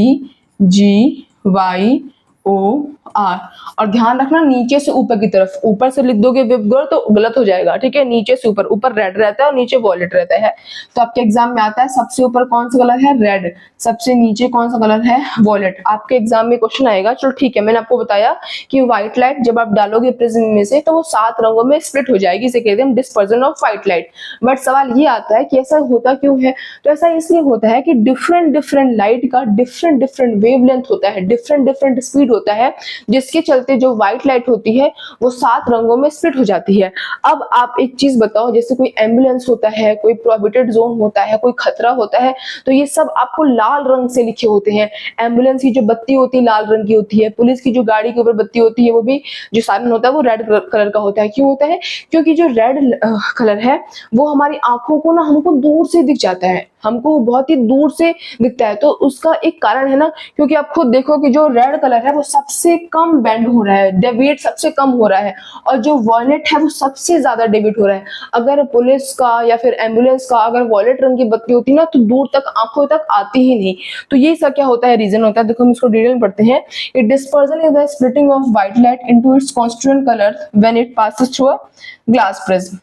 और ध्यान रखना नीचे से ऊपर की तरफ, ऊपर से लिख दोगे विबग्योर तो गलत हो जाएगा। ठीक है, नीचे से ऊपर, ऊपर रेड रहता है और नीचे वॉयलेट रहता है। तो आपके एग्जाम में आता है सबसे ऊपर कौन सा कलर है, रेड, सबसे नीचे कौन सा कलर है, वॉयलेट। आपके एग्जाम में क्वेश्चन आएगा। चलो ठीक है, मैंने आपको बताया कि व्हाइट लाइट जब आप डालोगे प्रिज्म में से तो वो 7 रंगों में स्प्लिट हो जाएगी, इसे कहते हैं dispersion of white light. But सवाल ये आता है कि ऐसा होता क्यों है। तो ऐसा इसलिए होता है कि डिफरेंट डिफरेंट लाइट का डिफरेंट डिफरेंट वेवलेंथ होता है, डिफरेंट डिफरेंट स्पीड होता है, जिसके चलते जो व्हाइट लाइट होती है वो 7 रंगों में स्प्लिट हो जाती है। अब आप एक चीज बताओ, जैसे कोई एम्बुलेंस होता है, कोई प्रोहिबिटेड जोन होता है, कोई खतरा होता है, तो ये सब आपको लाल रंग से लिखे होते हैं। एम्बुलेंस की जो बत्ती होती है लाल रंग की होती है, पुलिस की जो गाड़ी के ऊपर बत्ती होती है वो भी जो सायरन होता है वो रेड कलर का होता है। क्यों होता है, क्योंकि जो रेड कलर है वो हमारी आंखों को ना हमको दूर से दिख जाता है, हमको बहुत ही दूर से दिखता है। तो उसका एक कारण है ना, क्योंकि आप खुद देखो कि जो रेड कलर है वो सबसे कम बेंड हो रहा है, डेविएट सबसे कम हो रहा है, और जो वॉयलेट है वो सबसे ज्यादा डेविएट हो रहा है। अगर पुलिस का या फिर एम्बुलेंस का अगर वॉयलेट रंग की बत्ती होती ना तो दूर तक आंखों तक आती ही नहीं। तो ये सब क्या होता है, रीजन होता है। देखो हम इसको डिटेल में पढ़ते हैं। It dispersion is the splitting of white light into its constituent colour when it passes through a glass prism.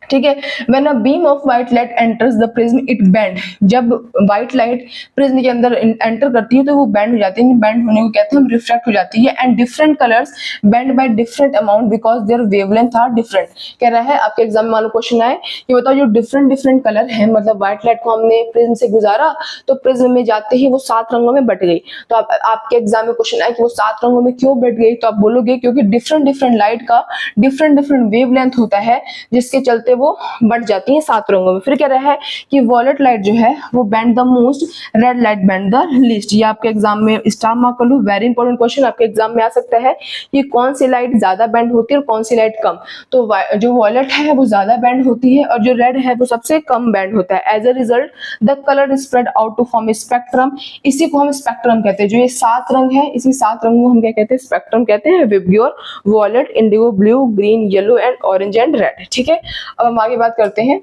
ठीक है, when a beam of white light enters the prism it bend. जब white light prism के अंदर enter करती है तो वो bend हो जाती है, बेंड होने को कहते हैं हम, रिफ्रैक्ट हो जाती है। And different colours bend by different amount because their wavelength are different. कह रहा है आपके एग्जाम में मानो क्वेश्चन आए कि बताओ जो डिफरेंट डिफरेंट कलर है, मतलब व्हाइट लाइट को हमने प्रिज्म से गुजारा तो प्रिज्म में जाते ही वो 7 रंगों में बट गई। तो आपके एग्जाम में क्वेश्चन आए कि वो 7 रंगों में क्यों बट गई, तो आप बोलोगे क्योंकि डिफरेंट डिफरेंट लाइट का डिफरेंट डिफरेंट वेवलेंथ होता है, जिसके चलते वो बढ़ जाती है 7 रंगों में। फिर कह रहा है कि वॉयलेट लाइट जो है वो bend the most, red light bend the least. ये आपके एग्जाम में स्टार मार्क कर लो, वेरी इंपॉर्टेंट क्वेश्चन आपके एग्जाम में आ सकता है कि कौन सी लाइट ज्यादा बेंड होती है और कौन सी लाइट कम। तो जो वॉयलेट है वो ज्यादा बेंड होती है और जो रेड है वो सबसे कम बेंड होता है। As a result the colour spread out to form spectrum. इसी को हम स्पेक्ट्रम कहते हैं। जो ये 7 रंग है, इसी 7 रंगों को हम क्या कहते हैं, स्पेक्ट्रम कहते हैं। VIBGYOR, violet, indigo, blue, green, yellow and orange and red. ठीक है, अब हम आगे बात करते हैं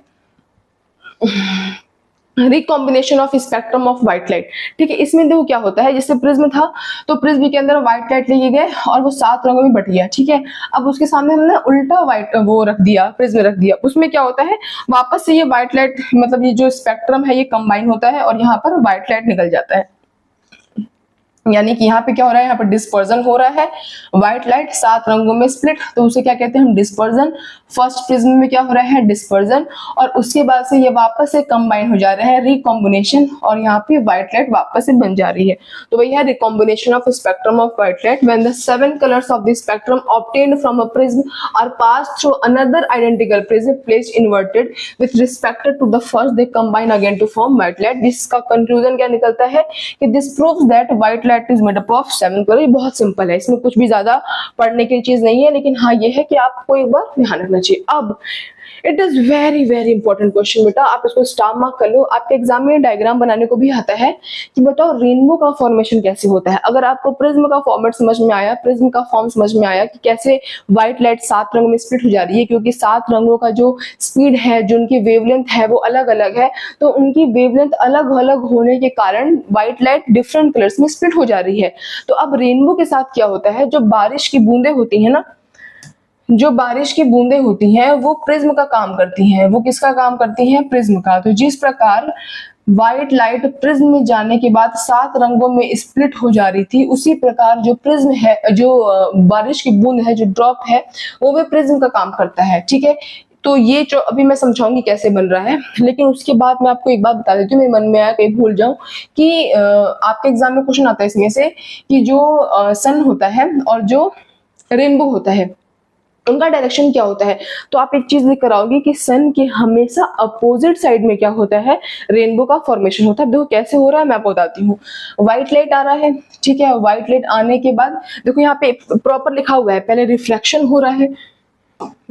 recombination of spectrum of white light. ठीक है, इसमें देखो क्या होता है, जैसे प्रिज्म था तो प्रिज्म के अंदर व्हाइट लाइट लेके गए और वो 7 रंगों में बट गया। ठीक है, अब उसके सामने हमने उल्टा व्हाइट वो रख दिया, प्रिज्म रख दिया। उसमें क्या होता है, वापस से ये व्हाइट लाइट मतलब ये जो स्पेक्ट्रम है ये कंबाइन होता है और यहाँ पर व्हाइट लाइट निकल जाता है। यानी कि यहाँ पे क्या हो रहा है, यहाँ पर डिस्पर्जन हो रहा है, व्हाइट लाइट 7 रंगों में स्प्लिट, तो उसे क्या कहते हैं हम, डिस्पर्जन। फर्स्ट प्रिज्म में क्या हो रहा है, डिस्पर्जन, और उसके बाद से ये वापस से कंबाइन हो जा रहे हैं, रिकॉम्बिनेशन, और यहाँ पे व्हाइट लाइट वापस से बन जा रही है। तो वही है recombination of spectrum of white light when the 7 colours of the spectrum obtained from a prism are passed through another identical prism placed inverted with respect to the first, they combine again to form white light. जिसका conclusion क्या निकलता है कि this proves that white light is made up of 7 colour. ये बहुत simple है, इसमें कुछ भी ज्यादा पढ़ने की चीज नहीं है, लेकिन हाँ ये है कि आपको एक बार ध्यान रखना चाहिए। अब it is very very important question बेटा, आप इसको स्टार मार्क कर लो। आपके एग्जाम में डायग्राम बनाने को भी आता है कि बताओ रेनबो का फॉर्मेशन कैसे होता है। अगर आपको प्रिज्म का फॉर्मेट समझ में आया, प्रिज्म का फॉर्म समझ में आया कि कैसे व्हाइट लाइट 7 रंगों में स्प्लिट हो जा रही है, क्योंकि 7 रंगों का जो स्पीड है, जो उनकी वेवलेंथ है वो अलग अलग है, तो उनकी वेवलेंथ अलग अलग होने के कारण व्हाइट लाइट डिफरेंट कलर्स में स्प्लिट हो जा रही है। तो अब रेनबो के साथ क्या होता है, जो बारिश की बूंदें होती है ना, जो बारिश की बूंदें होती हैं वो प्रिज्म का काम करती हैं। वो किसका काम करती हैं? प्रिज्म का। तो जिस प्रकार व्हाइट लाइट प्रिज्म में जाने के बाद 7 रंगों में स्प्लिट हो जा रही थी, उसी प्रकार जो प्रिज्म है, जो बारिश की बूंद है, जो ड्रॉप है, वो भी प्रिज्म का काम करता है। ठीक है, तो ये जो अभी मैं समझाऊंगी कैसे बन रहा है, लेकिन उसके बाद मैं आपको एक बात बता देती हूँ, मेरे मन में आया कहीं भूल जाऊं, कि आपके एग्जाम में क्वेश्चन आता है इसमें से कि जो सन होता है और जो रेनबो होता है उनका डायरेक्शन क्या होता है। तो आप एक चीज लिख कर आओगे कि सन के हमेशा अपोजिट साइड में क्या होता है, रेनबो का फॉर्मेशन होता है। देखो कैसे हो रहा है मैं आपको बताती हूँ। व्हाइट लाइट आ रहा है, ठीक है, व्हाइट लाइट आने के बाद देखो यहाँ पे प्रॉपर लिखा हुआ है, पहले रिफ्रैक्शन हो रहा है,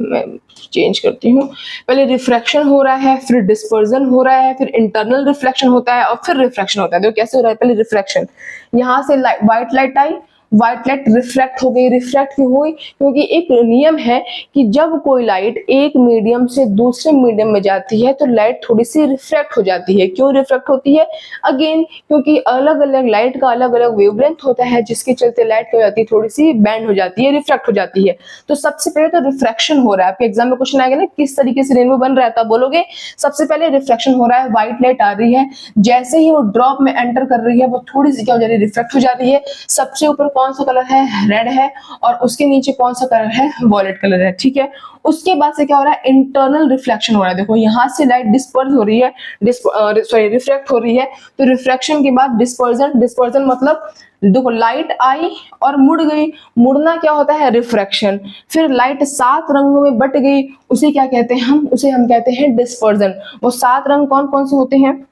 मैं चेंज करती हूँ, पहले रिफ्रैक्शन हो रहा है, फिर डिस्पर्जन हो रहा है, फिर इंटरनल रिफ्लेक्शन होता है और फिर रिफ्रैक्शन होता है। देखो कैसे हो रहा है, पहले रिफ्रैक्शन, यहाँ से व्हाइट लाइट आई, व्हाइट लाइट रिफ्रैक्ट हो गई। रिफ्रैक्ट क्यों हुई? क्योंकि एक नियम है कि जब कोई लाइट एक मीडियम से दूसरे मीडियम में जाती है तो लाइट थोड़ी सी रिफ्रैक्ट हो जाती है। क्यों रिफ्रैक्ट होती है? अगेन क्योंकि अलग अलग लाइट का अलग अलग वेवलेंथ होता है, जिसके चलते लाइट क्या हो जाती है, थोड़ी सी बैंड हो जाती है, रिफ्रैक्ट हो जाती है। तो सबसे पहले तो रिफ्रैक्शन हो रहा है। आपके एग्जाम में क्वेश्चन आएगा ना किस तरीके से रेनबो बन रहा है, तब बोलोगे सबसे पहले रिफ्रैक्शन हो रहा है, व्हाइट लाइट आ रही है, जैसे ही वो ड्रॉप में एंटर कर रही है वो थोड़ी सी क्या हो जा रही है, रिफ्रैक्ट हो जा रही है। सबसे ऊपर कौन सा कलर है? रेड है, और उसके नीचे कौन सा कलर है? वॉयलेट कलर है। ठीक है, उसके बाद से क्या हो रहा है, इंटरनल रिफ्लेक्शन हो रहा है। देखो यहाँ से लाइट डिस्पर्स हो रही है, रिफ्रैक्ट हो रही है, तो रिफ्रैक्शन के बाद डिस्पर्जन। डिस्पर्जन मतलब देखो लाइट आई और मुड़ गई, मुड़ना क्या होता है? रिफ्रैक्शन। फिर लाइट 7 रंगों में बट गई, उसे क्या कहते हैं हम? उसे हम कहते हैं डिस्पर्जन। वो 7 रंग कौन कौन से होते हैं?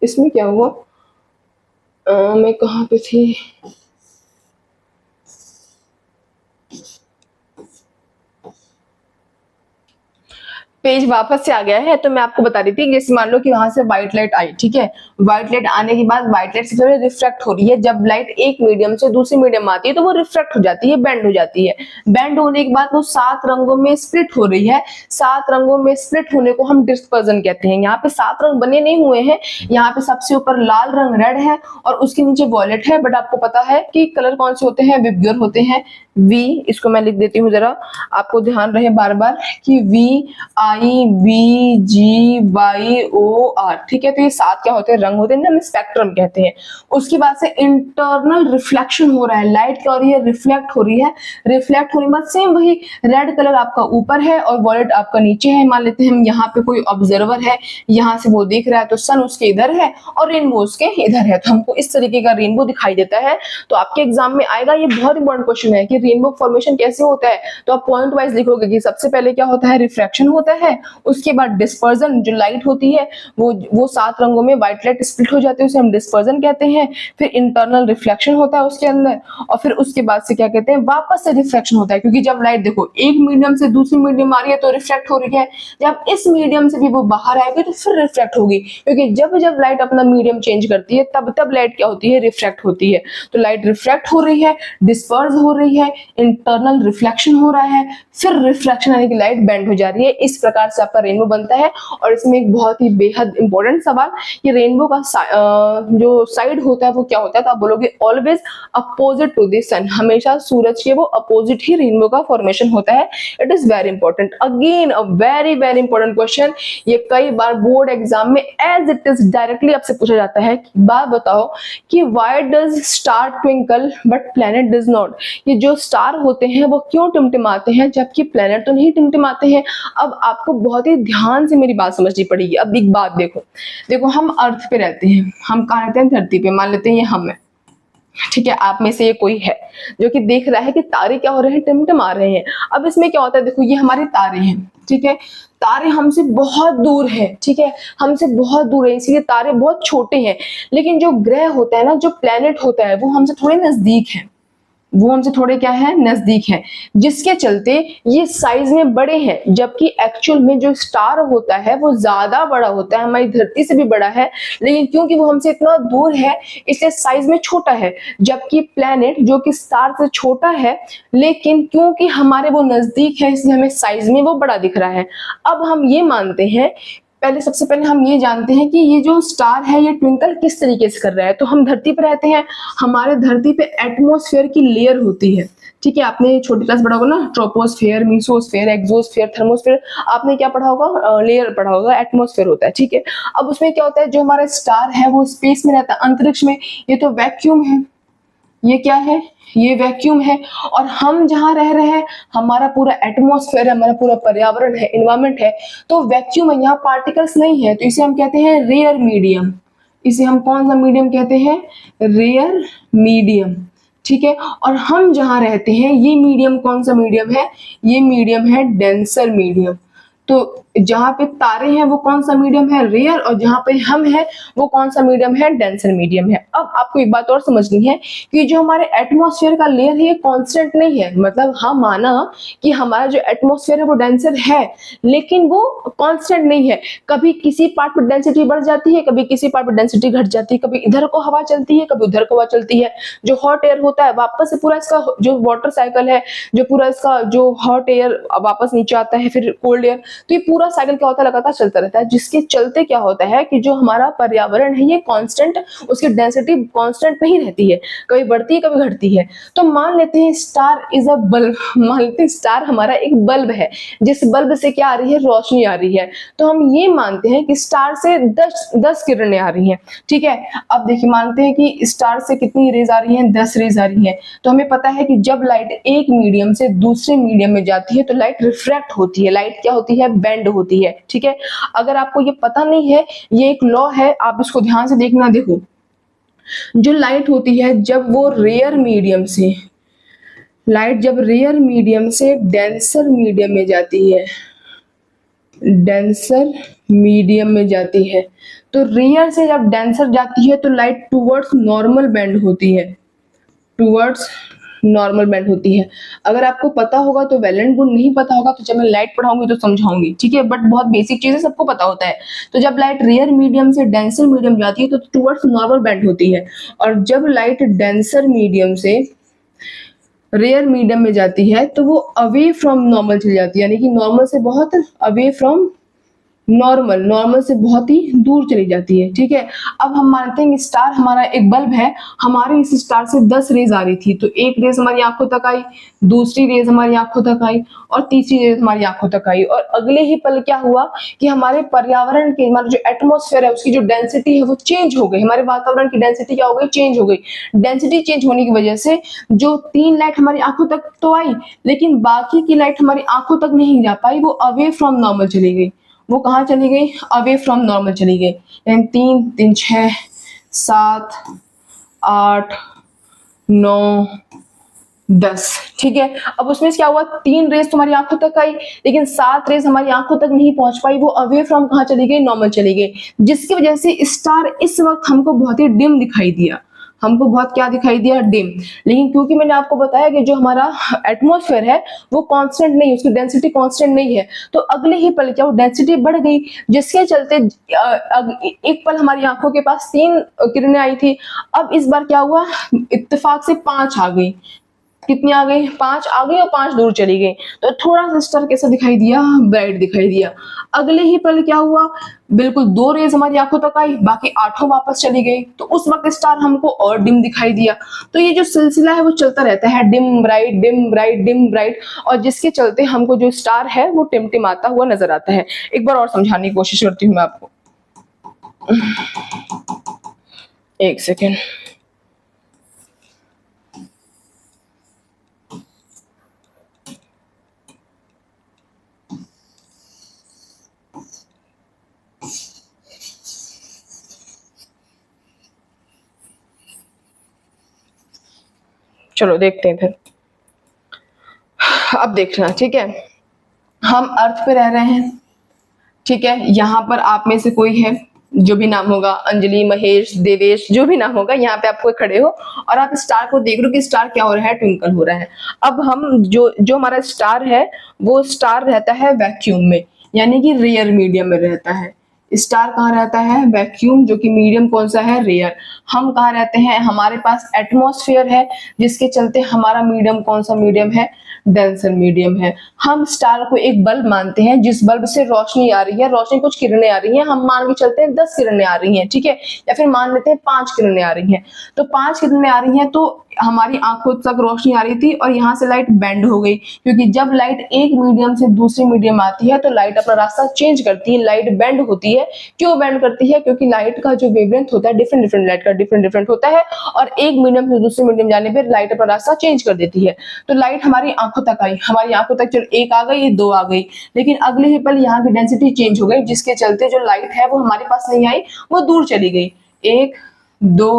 इसमें क्या हुआ, मैं कहाँ पे थी, पेज वापस से आ गया है। तो मैं आपको बता रही थी, जैसे मान लो कि वहां से व्हाइट लाइट आई, ठीक है, व्हाइट लाइट आने के बाद व्हाइट लाइट सबसे पहले रिफ्रैक्ट हो रही है। जब लाइट एक मीडियम से दूसरी मीडियम में आती है तो वो रिफ्रैक्ट हो जाती है, बैंड हो जाती है। बैंड होने के बाद वो 7 रंगों में स्प्लिट हो रही है। 7 रंगों में स्प्लिट होने को हम डिस्पर्जन कहते हैं। यहाँ पे 7 रंग बने नहीं हुए हैं, यहाँ पे सबसे ऊपर लाल रंग रेड है और उसके नीचे वॉयलेट है, बट आपको पता है कि कलर कौन से होते हैं? विबग्योर होते हैं। वी, इसको मैं लिख देती हूँ जरा, आपको ध्यान रहे बार बार कि VIBGYOR, ठीक है। तो ये 7 क्या होते हैं? रंग होते हैं ना, हम स्पेक्ट्रम कहते हैं। उसके बाद से इंटरनल रिफ्लेक्शन हो रहा है, लाइट क्या हो रही है? रिफ्लेक्ट हो रही है। रिफ्लेक्ट होने के बाद सेम वही रेड कलर आपका ऊपर है और वॉयलेट आपका नीचे है। मान लेते हैं हम यहाँ पे कोई ऑब्जर्वर है, यहाँ से वो देख रहा है, तो सन उसके इधर है और रेनबो उसके इधर है, तो हमको इस तरीके का रेनबो दिखाई देता है। तो आपके एग्जाम में आएगा, ये बहुत इंपॉर्टेंट क्वेश्चन है कि रेनबो फॉर्मेशन कैसे होता है। तो आप पॉइंट वाइज लिखोगे कि सबसे पहले क्या होता है? रिफ्रैक्शन होता है, उसके बाद डिस्पर्जन, जो लाइट होती है वो 7 रंगों में व्हाइट लाइट स्प्लिट हो जाती है, उसे हम डिस्पर्जन कहते हैं। फिर इंटरनल रिफ्लेक्शन होता है उसके अंदर, और फिर उसके बाद से क्या कहते हैं? वापस से रिफ्रैक्शन होता है, क्योंकि जब लाइट देखो एक मीडियम से दूसरी मीडियम आ रही है तो रिफ्रैक्ट हो रही है, जब इस मीडियम से भी वो बाहर आएगी तो फिर रिफ्रैक्ट होगी, क्योंकि जब जब लाइट अपना मीडियम चेंज करती है तब तब लाइट क्या होती है? रिफ्रैक्ट होती है। तो लाइट रिफ्रैक्ट हो रही है, डिस्पर्स हो रही है, इंटरनल रिफ्लेक्शन हो रहा है, फिर रिफ्रैक्शन यानी कि लाइट बेंड हो जा रही है। इस प्रकार से आपका रेनबो बनता है। और इसमें एक बहुत ही बेहद इंपॉर्टेंट सवाल, कि रेनबो का जो साइड होता है वो क्या होता है? तो आप बोलोगे ऑलवेज अपोजिट टू द सन, हमेशा सूरज के वो अपोजिट ही रेनबो का फॉर्मेशन होता है। It is very important, again a very very important question. ये कई बार बोर्ड एग्जाम में एज इट इज डायरेक्टली आपसे पूछा जाता है। बात बताओ कि why does star twinkle but planet does not. ये जो स्टार होते हैं वो क्यों टिमटिमाते हैं जबकि प्लैनेट तो नहीं टिमटिमाते हैं। अब आपको बहुत ही ध्यान से मेरी बात समझनी पड़ेगी। अब एक बात देखो, देखो हम अर्थ पे रहते हैं, हम कहाँ रहते हैं? धरती पे। मान लेते हैं ये हम है, ठीक है, आप में से ये कोई है जो कि देख रहा है कि तारे क्या हो रहे हैं, टिमटिमा रहे हैं। अब इसमें क्या होता है, देखो ये हमारे तारे हैं, ठीक है, तारे हमसे बहुत दूर है, ठीक है, हमसे बहुत दूर है, इसलिए तारे बहुत छोटे हैं। लेकिन जो ग्रह होता है ना, जो प्लेनेट होता है, वो हमसे थोड़े नजदीक है, वो हमसे थोड़े क्या है, नजदीक है, जिसके चलते ये साइज में बड़े हैं। जबकि एक्चुअल में जो स्टार होता है वो ज्यादा बड़ा होता है, हमारी धरती से भी बड़ा है, लेकिन क्योंकि वो हमसे इतना दूर है इसलिए साइज में छोटा है। जबकि प्लेनेट जो कि स्टार से छोटा है, लेकिन क्योंकि हमारे वो नजदीक है इसलिए हमें साइज में वो बड़ा दिख रहा है। अब हम ये मानते हैं, पहले सबसे पहले हम ये जानते हैं कि ये जो स्टार है ये ट्विंकल किस तरीके से कर रहा है। तो हम धरती पर रहते हैं, हमारे धरती पे एटमॉस्फेयर की लेयर होती है, ठीक है, आपने छोटी क्लास पढ़ा होगा ना, ट्रोपोस्फेयर, मीसोस्फेयर, एक्सोस्फेयर, थर्मोस्फेयर, आपने क्या पढ़ा होगा, लेयर पढ़ा होगा, एटमॉस्फेयर होता है, ठीक है। अब उसमें क्या होता है, जो हमारा स्टार है वो स्पेस में रहता है, अंतरिक्ष में, ये तो वैक्यूम है, ये क्या है, ये वैक्यूम है। और हम जहां रह रहे हैं, हमारा पूरा एटमॉस्फेयर है, हमारा पूरा पर्यावरण है, इन्वायरमेंट है, तो वैक्यूम है, यहाँ पार्टिकल्स नहीं है, तो इसे हम कहते हैं रेयर मीडियम। इसे हम कौन सा मीडियम कहते हैं, रेयर मीडियम, ठीक है। और हम जहां रहते हैं ये मीडियम कौन सा मीडियम है, ये मीडियम है डेंसर मीडियम। तो जहां पे तारे हैं वो कौन सा मीडियम है, रेयर, और जहां पे हम हैं वो कौन सा मीडियम है, डेंसर मीडियम है। अब आपको एक बात और समझनी है कि जो हमारे एटमॉस्फेयर का लेयर है ये कांस्टेंट नहीं है, मतलब हाँ माना कि हमारा जो एटमॉस्फेयर है वो डेंसर है, लेकिन वो कांस्टेंट नहीं है। कभी किसी पार्ट पर डेंसिटी बढ़ जाती है, कभी किसी पार्ट पर डेंसिटी घट जाती है, कभी इधर को हवा चलती है, कभी उधर को हवा चलती है। जो हॉट एयर होता है वापस से पूरा इसका जो वाटर साइकिल है, जो पूरा इसका जो हॉट एयर वापस नीचे आता है, फिर कोल्ड एयर, तो ये पूरा साइकिल क्या होता है, लगातार चलता रहता है, जिसके चलते क्या होता है कि जो हमारा पर्यावरण है ये कांस्टेंट, उसकी डेंसिटी कांस्टेंट नहीं रहती है, कभी बढ़ती है कभी घटती है। तो मान लेते हैं स्टार इज अ बल्ब, मान लेते हैं स्टार हमारा एक बल्ब है, जिस बल्ब से क्या आ रही है, रोशनी आ रही है। तो हम ये मानते हैं कि स्टार से 10 किरणें आ रही हैं, ठीक है। अब देखिए मानते हैं कि स्टार से कितनी रेज आ रही हैं, 10 रेज आ रही हैं। तो हमें पता है कि जब लाइट एक मीडियम से दूसरे मीडियम में जाती है तो लाइट रिफ्रैक्ट होती है, लाइट क्या होती है, बेंड होती है, ठीक है। अगर आपको ये पता नहीं है, ये एक लॉ है, आप इसको ध्यान से देखना। देखो जो लाइट होती है जब वो रेयर मीडियम से, लाइट जब रेयर मीडियम से डेंसर मीडियम में जाती है, डेंसर मीडियम में जाती है, तो रेयर से जब डेंसर जाती है तो लाइट टुवर्ड्स नॉर्मल बेंड होती है, टुवर्ड्स नॉर्मल बेंड होती है। अगर आपको पता होगा तो वैलेंट गुड, नहीं पता होगा तो जब मैं लाइट पढ़ाऊंगी तो समझाऊंगी, ठीक है, बट बहुत बेसिक चीजें सबको पता होता है। तो जब लाइट रेयर मीडियम से डेंसर मीडियम जाती है तो टुवर्ड्स नॉर्मल बेंड होती है, और जब लाइट डेंसर मीडियम से रेयर मीडियम में जाती है तो वो अवे फ्रॉम नॉर्मल चली जाती है, यानी कि नॉर्मल से बहुत अवे फ्रॉम नॉर्मल, नॉर्मल से बहुत ही दूर चली जाती है, ठीक है। अब हम मानते हैं कि स्टार हमारा एक बल्ब है, हमारे इस स्टार से 10 रेज आ रही थी, तो एक रेज हमारी आंखों तक आई, दूसरी रेज हमारी आंखों तक आई, और तीसरी रेज हमारी आंखों तक आई, और अगले ही पल क्या हुआ कि हमारे पर्यावरण के, हमारा जो एटमॉस्फेयर है उसकी जो डेंसिटी है वो चेंज हो गई, हमारे वातावरण की डेंसिटी क्या हो गई, चेंज हो गई। डेंसिटी चेंज होने की वजह से जो 3 लाइट हमारी आंखों तक तो आई, लेकिन बाकी की लाइट हमारी आंखों तक नहीं जा पाई, वो अवे फ्रॉम नॉर्मल चली गई। वो कहाँ चली गई, अवे फ्रॉम नॉर्मल चली गई। यानी 3 3 6 7 8 9 10, ठीक है। अब उसमें से क्या हुआ, 3 रेज तुम्हारी आंखों तक आई, लेकिन 7 रेज हमारी आंखों तक नहीं पहुंच पाई, वो अवे फ्रॉम कहाँ चली गई, नॉर्मल चली गई, जिसकी वजह से स्टार इस वक्त हमको बहुत ही डिम दिखाई दिया, हमको बहुत क्या दिखाई दिया, डिम। लेकिन क्योंकि मैंने आपको बताया कि जो हमारा एटमॉस्फेयर है वो कांस्टेंट नहीं है, उसकी डेंसिटी कांस्टेंट नहीं है, तो अगले ही पल क्या वो डेंसिटी बढ़ गई, जिसके चलते एक पल हमारी आंखों के पास 3 किरणें आई थी, अब इस बार क्या हुआ, इत्तेफाक से 5 आ गई। कितनी आ गई, 5 आ गई और 5 दूर चली गई, तो थोड़ा सा स्टार कैसा दिखाई दिया, ब्राइट दिखाई दिया। अगले ही पल क्या हुआ, बिल्कुल 2 रेज हमारी आंखों तक आई, बाकी 8 वापस चली गई, तो उस वक्त स्टार हमको और डिम दिखाई दिया। तो ये जो सिलसिला है वो चलता रहता है, dim bright dim bright dim bright, और जिसके चलते हमको जो स्टार है वो टिमटिमाता हुआ नजर आता है। एक बार और समझाने की कोशिश करती हूँ मैं आपको, एक सेकेंड। चलो देखते हैं फिर। अब देखना, ठीक है, हम अर्थ पे रह रहे हैं, ठीक है, यहाँ पर आप में से कोई है, जो भी नाम होगा, अंजलि, महेश, देवेश, जो भी नाम होगा, यहाँ पे आप कोई खड़े हो और आप स्टार को देख रहे हो कि स्टार क्या हो रहा है, ट्विंकल हो रहा है। अब हम जो जो हमारा स्टार है वो स्टार रहता है वैक्यूम में, यानी कि रेयर मीडियम में रहता है। स्टार कहाँ रहता है, वैक्यूम, जो कि मीडियम कौन सा है, रेयर। हम कहाँ रहते हैं, हमारे पास एटमॉस्फेयर है, जिसके चलते हमारा मीडियम कौन सा मीडियम है, डेंसर मीडियम है। हम स्टार को एक बल्ब मानते हैं, जिस बल्ब से रोशनी आ रही है, रोशनी कुछ किरणें आ रही हैं, हम मान के चलते हैं 10 किरणें आ रही हैं, ठीक है, या फिर मान लेते हैं 5 किरणें आ रही हैं। तो 5 किरणें आ रही हैं तो हमारी आंखों तक रोशनी आ रही थी और यहाँ से लाइट बेंड हो गई, क्योंकि जब लाइट एक मीडियम से दूसरे मीडियम आती है तो लाइट अपना रास्ता चेंज करती है, लाइट बेंड होती है। क्यों बेंड करती है, क्योंकि लाइट का जो वेवलेंथ होता है डिफरेंट डिफरेंट, लाइट का डिफरेंट डिफरेंट होता है, और एक मीडियम से दूसरे मीडियम जाने पर लाइट अपना रास्ता चेंज कर देती है। तो लाइट हमारी आंखों तक आई, हमारी आंखों तक चलो 1 आ गई, 2 आ गई, लेकिन अगले ही पल यहाँ की डेंसिटी चेंज हो गई, जिसके चलते जो लाइट है वो हमारे पास नहीं आई, वो दूर चली गई। 1, 2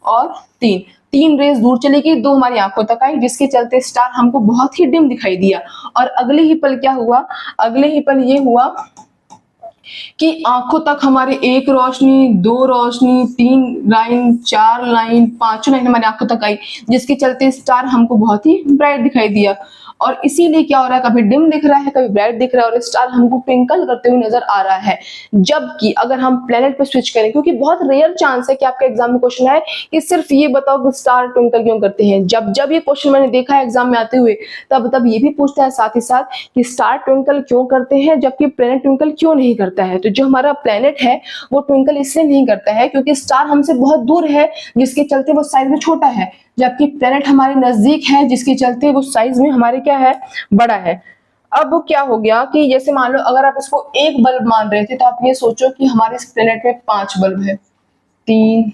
और 3 रेज दूर चली गई, 2 हमारी आंखों तक आई, जिसके चलते स्टार हमको बहुत ही डिम दिखाई दिया। और अगले ही पल क्या हुआ, अगले ही पल ये हुआ कि आंखों तक हमारे 1 रोशनी, 2 रोशनी, 3 लाइन, 4 लाइन, 5 लाइन हमारी आंखों तक आई, जिसके चलते स्टार हमको बहुत ही ब्राइट दिखाई दिया। और इसीलिए क्या हो रहा है, कभी डिम दिख रहा है, कभी ब्राइट दिख रहा है, और स्टार हमको ट्विंकल करते हुए नजर आ रहा है। जबकि अगर हम प्लेनेट पे स्विच करें, क्योंकि बहुत रेयर चांस है कि आपके एग्जाम में क्वेश्चन आए कि सिर्फ ये बताओ कि स्टार ट्विंकल क्यों करते हैं। जब जब ये क्वेश्चन मैंने देखा है एग्जाम में आते हुए, तब ये भी पूछता है साथ ही साथ कि स्टार ट्विंकल क्यों करते हैं, जबकि प्लेनेट ट्विंकल क्यों नहीं करता है। तो जो हमारा प्लेनेट है वो ट्विंकल इसलिए नहीं करता है क्योंकि स्टार हमसे बहुत दूर है, जिसके चलते वो साइज में छोटा है, जबकि प्लेनेट हमारे नजदीक है, जिसके चलते वो साइज में हमारे क्या है, बड़ा है। अब वो क्या हो गया कि जैसे मान लो अगर आप इसको 1 बल्ब मान रहे थे, तो आप ये सोचो कि हमारे इस प्लेनेट में 5 बल्ब है, 3,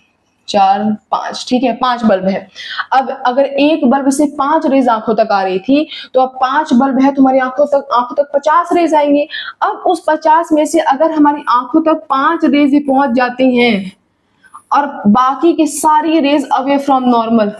4, 5, ठीक है, 5 बल्ब है। अब अगर 1 बल्ब से 5 रेज आंखों तक आ रही थी, तो अब 5 बल्ब है, तुम्हारी आंखों तक 50 रेज आएंगे। अब उस 50 में से अगर हमारी आंखों तक 5 रेज ही पहुंच जाती हैं और बाकी की सारी रेज अवे फ्रॉम नॉर्मल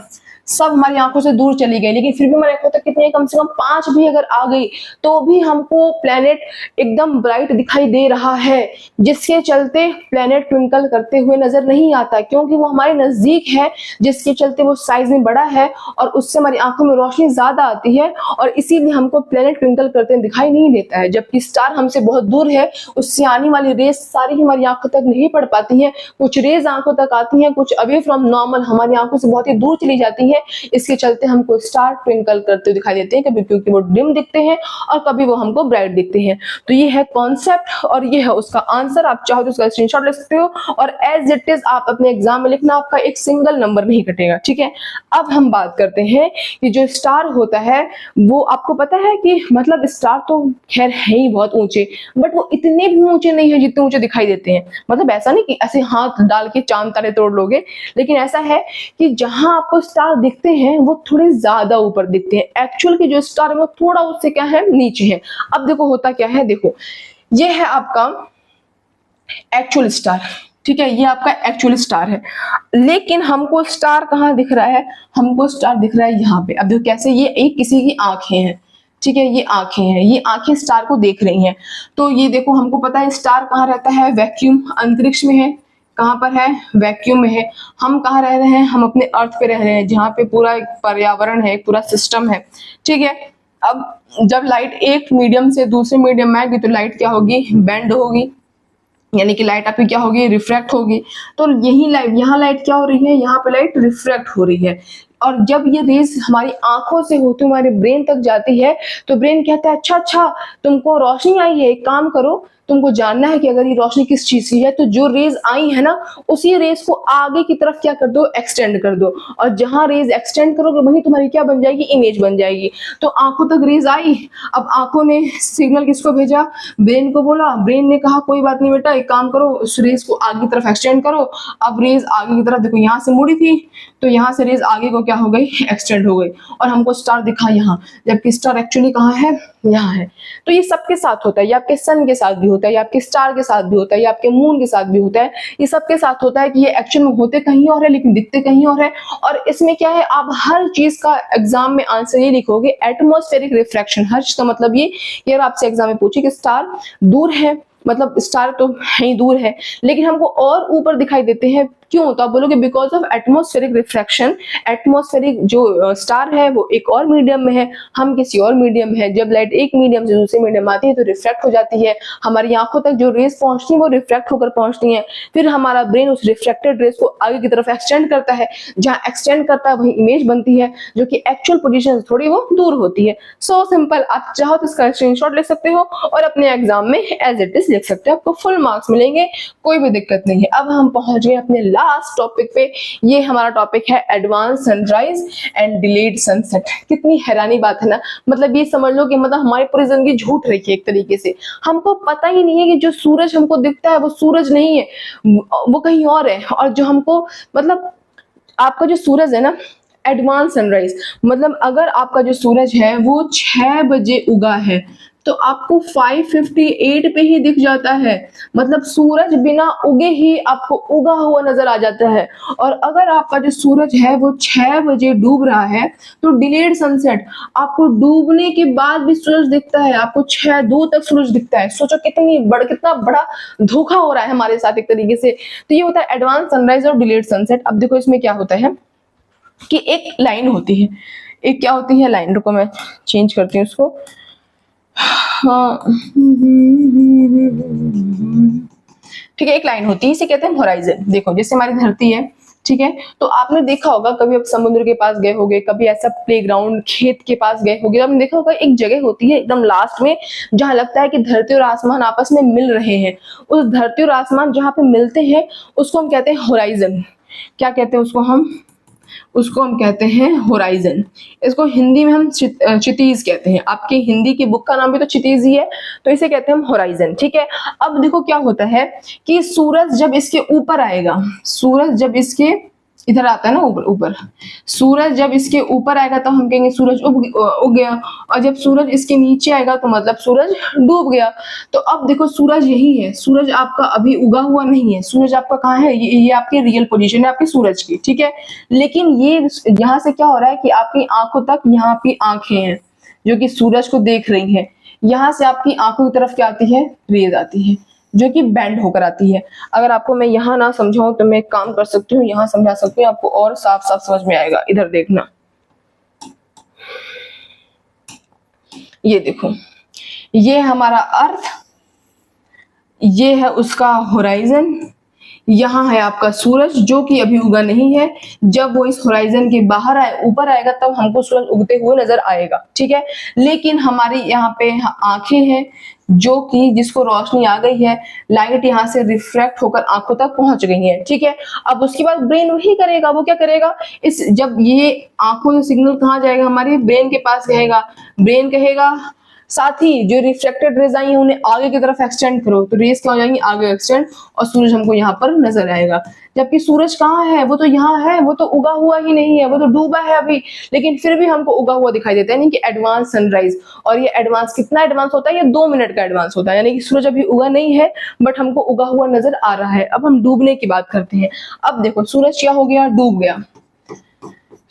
सब हमारी आंखों से दूर चली गई, लेकिन फिर भी हमारी आंखों तक कितने, कम से कम 5 भी अगर आ गई, तो भी हमको प्लेनेट एकदम ब्राइट दिखाई दे रहा है, जिसके चलते प्लेनेट ट्विंकल करते हुए नजर नहीं आता, क्योंकि वो हमारे नजदीक है, जिसके चलते वो साइज में बड़ा है और उससे हमारी आंखों में रोशनी ज्यादा आती है, और इसीलिए हमको प्लेनेट ट्विंकल करते दिखाई नहीं देता है। जबकि स्टार हमसे बहुत दूर है, उससे आने वाली रेज सारी हमारी आंखों तक नहीं पड़ पाती है, कुछ रेज आंखों तक आती हैं, कुछ अवे फ्रॉम नॉर्मल हमारी आंखों से बहुत ही दूर चली जाती है। इसके चलते हमको स्टार ट्विंकल करते दिखाई देते हैं, कभी क्योंकि वो डिम दिखते हैं और कभी वो हमको ब्राइट दिखते हैं। तो ये है कॉन्सेप्ट और ये है उसका आंसर। आप चाहो तो उसका स्क्रीनशॉट ले सकते हो और एज इट इज आप अपने एग्जाम में लिखना, आपका एक सिंगल नंबर नहीं कटेगा, ठीक है। अब हम बात करते हैं कि जो स्टार होता है वो आपको पता है कि मतलब स्टार तो खैर है ही बहुत ऊंचे, बट वो इतने भी ऊंचे नहीं है जितने ऊंचे दिखाई देते हैं। मतलब ऐसा नहीं कि ऐसे हाथ डाल के चांद तारे तोड़ लोगे, लेकिन ऐसा है कि जहां आपको स्टार दिखते हैं वो थोड़े ज्यादा ऊपर दिखते हैं। एक्चुअल की जो स्टार है वो थोड़ा उससे क्या है, नीचे है। अब देखो होता क्या है, देखो ये है आपका एक्चुअल स्टार, ठीक है, ये आपका एक्चुअल स्टार है, लेकिन हमको स्टार कहाँ दिख रहा है, हमको स्टार दिख रहा है यहाँ पे। अब देखो कैसे, ये एक किसी की आंखें हैं, ठीक है, ये आंखें हैं, ये आंखें स्टार को देख रही हैं। तो ये देखो हमको पता है स्टार कहाँ रहता है, वैक्यूम, अंतरिक्ष में है। कहाँ पर है, वैक्यूम में है। हम कहाँ रह रहे हैं, हम अपने अर्थ पे रह रहे हैं, जहाँ पे पूरा एक पर्यावरण है, एक पूरा सिस्टम है, ठीक है। अब जब लाइट एक मीडियम से दूसरे मीडियम में आएगी तो लाइट क्या होगी, बेंड होगी, यानी कि लाइट आपकी क्या होगी, रिफ्रैक्ट होगी। तो यही लाइट, यहाँ लाइट क्या हो रही है, यहाँ पे लाइट रिफ्रैक्ट हो रही है। और जब ये रेज हमारी आंखों से होते हमारे ब्रेन तक जाती है, तो ब्रेन कहता है अच्छा तुमको रोशनी आई है, एक काम करो, तुमको जानना है कि अगर ये रोशनी किस चीज की है, तो जो रेज आई है ना, उसी रेज को आगे की तरफ क्या कर दो, एक्सटेंड कर दो। और जहां रेज एक्सटेंड करोगे वहीं तुम्हारी क्या बन जाएगी, इमेज बन जाएगी। तो आंखों तक रेज आई, अब आंखों ने सिग्नल किसको भेजा, ब्रेन को बोला, ब्रेन ने कहा कोई बात नहीं बेटा, एक काम करो, उस रेज को आगे की तरफ एक्सटेंड करो। अब रेज आगे की तरफ, देखो यहाँ से मुड़ी थी, तो यहाँ से रेज आगे को क्या हो गई, एक्सटेंड हो गई, और हमको स्टार दिखा यहाँ, जबकि स्टार एक्चुअली कहाँ है, यहाँ है। तो ये सबके साथ होता है, ये आपके सन के साथ भी होता है, ये आपके स्टार के साथ भी होता है, ये आपके मून के साथ भी होता है। ये सबके साथ होता है कि ये एक्चुअल में होते कहीं और है लेकिन दिखते कहीं और है। और इसमें क्या है, आप हर चीज का एग्जाम में आंसर ये लिखोगे एटमॉस्फेरिक रिफ्रैक्शन। हर चीज का मतलब ये कि अगर आपसे एग्जाम में पूछे कि स्टार दूर है, मतलब स्टार तो है ही दूर है, लेकिन हमको और ऊपर दिखाई देते हैं, क्यों? तो आप बोलोगे because of atmospheric refraction. Atmospheric जो स्टार है वो एक और मीडियम में है, हम किसी और मीडियम में है। जब लाइट एक मीडियम से दूसरे मीडियम आती है तो रिफ्रैक्ट हो जाती है, हमारी आंखों तक जो रेस पहुंचती है वो रिफ्रैक्ट होकर पहुंचती हैं। फिर हमारा ब्रेन उस रिफ्रैक्टेड रेस को आगे की तरफ एक्सटेंड करता है, जहां एक्सटेंड करता है वही इमेज बनती है, जो कि एक्चुअल पोजीशन से थोड़ी वो दूर होती है। सो सिंपल, आप चाहो तो इसका स्क्रीनशॉट ले सकते हो और अपने एग्जाम में एज इट इज लिख सकते हो, आपको फुल मार्क्स मिलेंगे, कोई भी दिक्कत नहीं है। अब हम पहुंच गए अपने लास्ट टॉपिक पे। ये हमारा टॉपिक है advance sunrise and delayed sunset. कितनी हैरानी बात है ना, मतलब ये समझ लो कि मतलब हमारी पूरी जिंदगी झूठ रही है एक तरीके से। हमको पता ही नहीं है कि जो सूरज हमको दिखता है वो सूरज नहीं है, वो कहीं और है। और जो हमको मतलब आपका जो सूरज है ना, एडवांस सनराइज मतलब अगर आपका जो सूरज है वो 6 बजे उगा है तो आपको 5:58 पे ही दिख जाता है। मतलब सूरज बिना उगे ही आपको उगा हुआ नजर आ जाता है। और अगर आपका जो सूरज है वो 6 बजे डूब रहा है तो डिलेड सनसेट, आपको डूबने के बाद भी सूरज दिखता है, आपको 6:02 तक सूरज दिखता है। सोचो कितना बड़ा धोखा हो रहा है हमारे साथ एक तरीके से। तो ये होता है एडवांस सनराइज और डिलेड सनसेट। अब देखो इसमें क्या होता है कि एक लाइन होती है, एक क्या होती है लाइन, रुको मैं चेंज करती हूँ उसको। हाँ ठीक है, एक लाइन होती है, इसे कहते हैं होराइजन। देखो जैसे हमारी धरती है, ठीक है, तो आपने देखा होगा कभी आप समुद्र के पास गए होगे, कभी ऐसा प्लेग्राउंड खेत के पास गए होगे, आपने देखा होगा एक जगह होती है एकदम लास्ट में जहां लगता है कि धरती और आसमान आपस में मिल रहे हैं। उस धरती और आसमान जहां पे मिलते हैं उसको हम कहते हैं होराइजन। क्या कहते हैं उसको हम कहते हैं होराइजन। इसको हिंदी में हम क्षितिज कहते हैं। आपकी हिंदी की बुक का नाम भी तो क्षितिज ही है, तो इसे कहते हैं हम होराइजन। ठीक है, अब देखो क्या होता है कि सूरज जब इसके ऊपर आएगा, सूरज जब इसके इधर आता है ना ऊपर, सूरज जब इसके ऊपर आएगा तो हम कहेंगे सूरज उग गया। और जब सूरज इसके नीचे आएगा तो मतलब सूरज डूब गया। तो अब देखो सूरज यही है, सूरज आपका अभी उगा हुआ नहीं है, सूरज आपका कहाँ है, ये आपकी रियल पोजीशन है आपके सूरज की। ठीक है, लेकिन ये यहाँ से क्या हो रहा है कि आपकी आंखों तक यहाँ पे आंखें हैं जो कि सूरज को देख रही हैं, यहाँ से आपकी आंखों की तरफ क्या आती है, रेज आती है जो कि बैंड होकर आती है। अगर आपको मैं यहाँ ना समझाऊं तो मैं एक काम कर सकती हूँ, यहाँ समझा सकती हूँ, आपको और साफ साफ समझ में आएगा। इधर देखना, ये देखो, ये हमारा अर्थ, ये है उसका होराइजन, यहाँ है आपका सूरज जो कि अभी उगा नहीं है। जब वो इस होराइजन के बाहर ऊपर आएगा तब हमको सूरज उगते हुए नजर आएगा। ठीक है, लेकिन हमारी यहाँ पे आंखें हैं जो कि जिसको रोशनी आ गई है, लाइट यहाँ से रिफ्रैक्ट होकर आंखों तक पहुंच गई है। ठीक है, अब उसके बाद ब्रेन वही करेगा, वो क्या करेगा, इस जब ये आंखों से सिग्नल कहाँ जाएगा, हमारे ब्रेन के पास जाएगा। ब्रेन कहेगा साथ ही जो रिफ्लेक्टेड रेज आई है उन्हें आगे की तरफ एक्सटेंड करो, तो रेज क्या हो जाएंगी, आगे एक्सटेंड, और सूरज हमको यहाँ पर नजर आएगा। जबकि सूरज कहाँ है, वो तो यहाँ है, वो तो उगा हुआ ही नहीं है, वो तो डूबा है अभी, लेकिन फिर भी हमको उगा हुआ दिखाई देता है, यानी कि एडवांस सनराइज। और ये एडवांस कितना एडवांस होता है, ये 2 मिनट का एडवांस होता है, यानी कि सूरज अभी उगा नहीं है बट हमको उगा हुआ नजर आ रहा है। अब हम डूबने की बात करते हैं। अब देखो सूरज क्या हो गया, डूब गया,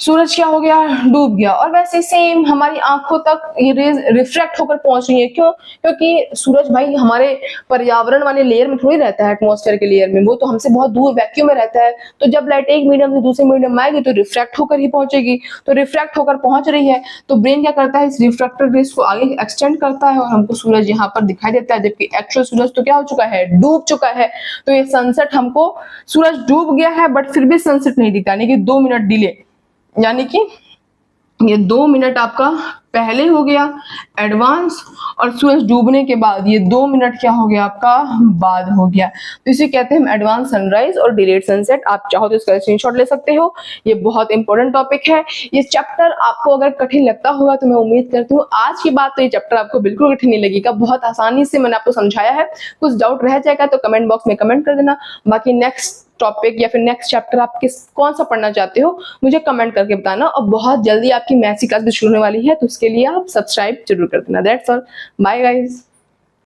सूरज क्या हो गया, डूब गया। और वैसे सेम हमारी आंखों तक ये रेज रिफ्रैक्ट होकर पहुंच रही है। क्यों? क्योंकि सूरज भाई हमारे पर्यावरण वाले लेयर में थोड़ी रहता है, एटमॉस्फेयर के लेयर में, वो तो हमसे बहुत दूर वैक्यूम में रहता है। तो जब लाइट एक मीडियम से दूसरे मीडियम में आएगी तो रिफ्रैक्ट होकर ही पहुंचेगी। तो रिफ्रैक्ट होकर पहुंच रही है तो ब्रेन क्या करता है, इस रिफ्रैक्टेड रेज को आगे एक्सटेंड करता है और हमको सूरज यहाँ पर दिखाई देता है, जबकि एक्चुअल सूरज तो क्या हो चुका है, डूब चुका है। तो ये सनसेट हमको, सूरज डूब गया है बट फिर भी सनसेट नहीं दिखता, यानी कि 2 मिनट डिले, यानी कि ये 2 मिनट आपका पहले हो गया एडवांस, और सूरज डूबने के बाद ये 2 मिनट क्या हो गया आपका, बाद हो गया। तो इसे कहते हैं एडवांस सनराइज और डिलेड सनसेट। आप चाहो तो इसका स्क्रीनशॉट ले सकते हो, ये बहुत इंपॉर्टेंट टॉपिक है। ये चैप्टर आपको अगर कठिन लगता होगा तो मैं उम्मीद करती हूँ आज की बात तो ये चैप्टर आपको बिल्कुल कठिन नहीं लगेगा, बहुत आसानी से मैंने आपको समझाया है। कुछ डाउट रह जाएगा तो कमेंट बॉक्स में कमेंट कर देना। बाकी नेक्स्ट टॉपिक या फिर नेक्स्ट चैप्टर आप कौन सा पढ़ना चाहते हो मुझे कमेंट करके बताना। और बहुत जल्दी आपकी मैथ्स की क्लास भी शुरू होने वाली है, तो उसके लिए आप सब्सक्राइब जरूर कर देना। That's all, bye guys.